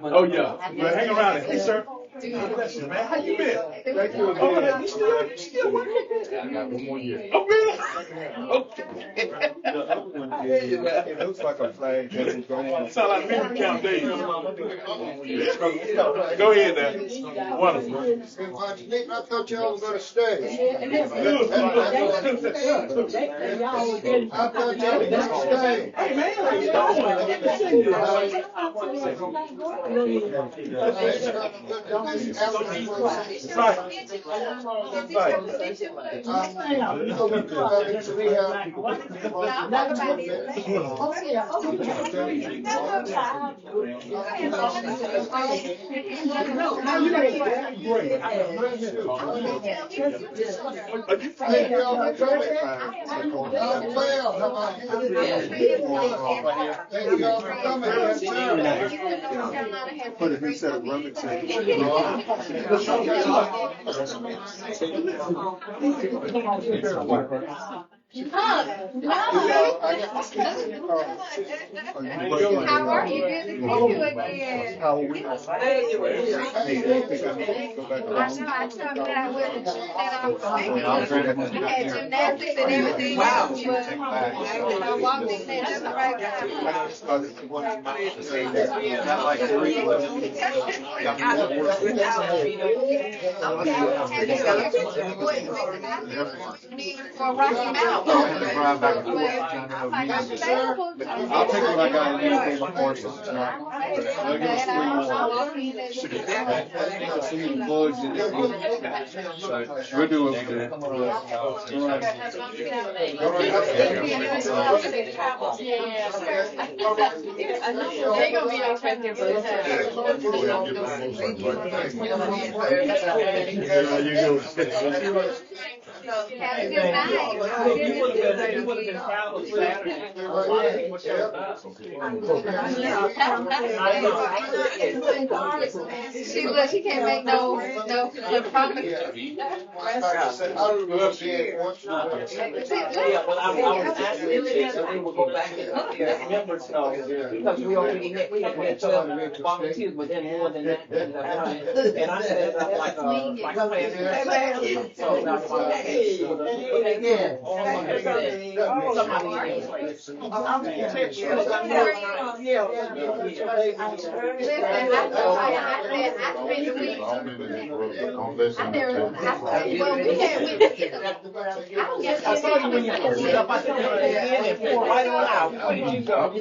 Oh, yeah. Well, hang around. Hey, sir. God bless you, man. How you been? Thank you. Oh, you still working? I got one more year. Oh, really? Okay. It looks like a flag that is going. Sound like me count days. Go ahead now. Wonderful. I thought y'all were gonna stay. I thought y'all were gonna stay. Hey, man, how you doing? Good to see you. this applicant for the seat. We have, thank you all for coming. Well, how about you? Thank you all for coming. Yes, sir. Put a new set of rubbers in. How are you? Good to see you again. I know I come down with it. We had gymnastics and everything. Wow. I walked in there just the right time. For Rocky Mountain. I'll take what I got and anything before it's not. We'll do what we do. They're gonna be expecting for the Have a good night. You would have been proud of Saturday. She can't make no promise. Yeah, well, I was asking if they would go back and members because we already had 12 volunteers within more than that. And I said like so that's why I saw you when you pulled it up. I said, and pour right on out. Where did you go?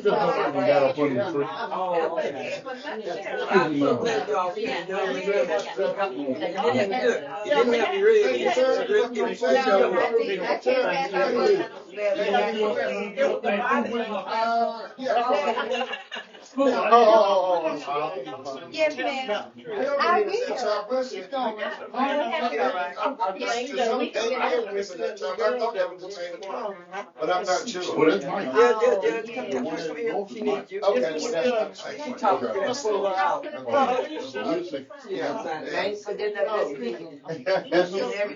Yes, ma'am. I will. But I'm not sure.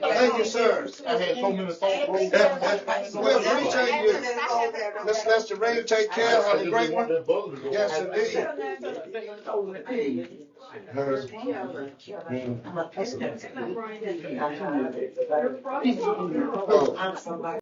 Thank you, sir. I had so many phone calls. We appreciate you. Let's the rain take care. Have a great one. Yes, indeed.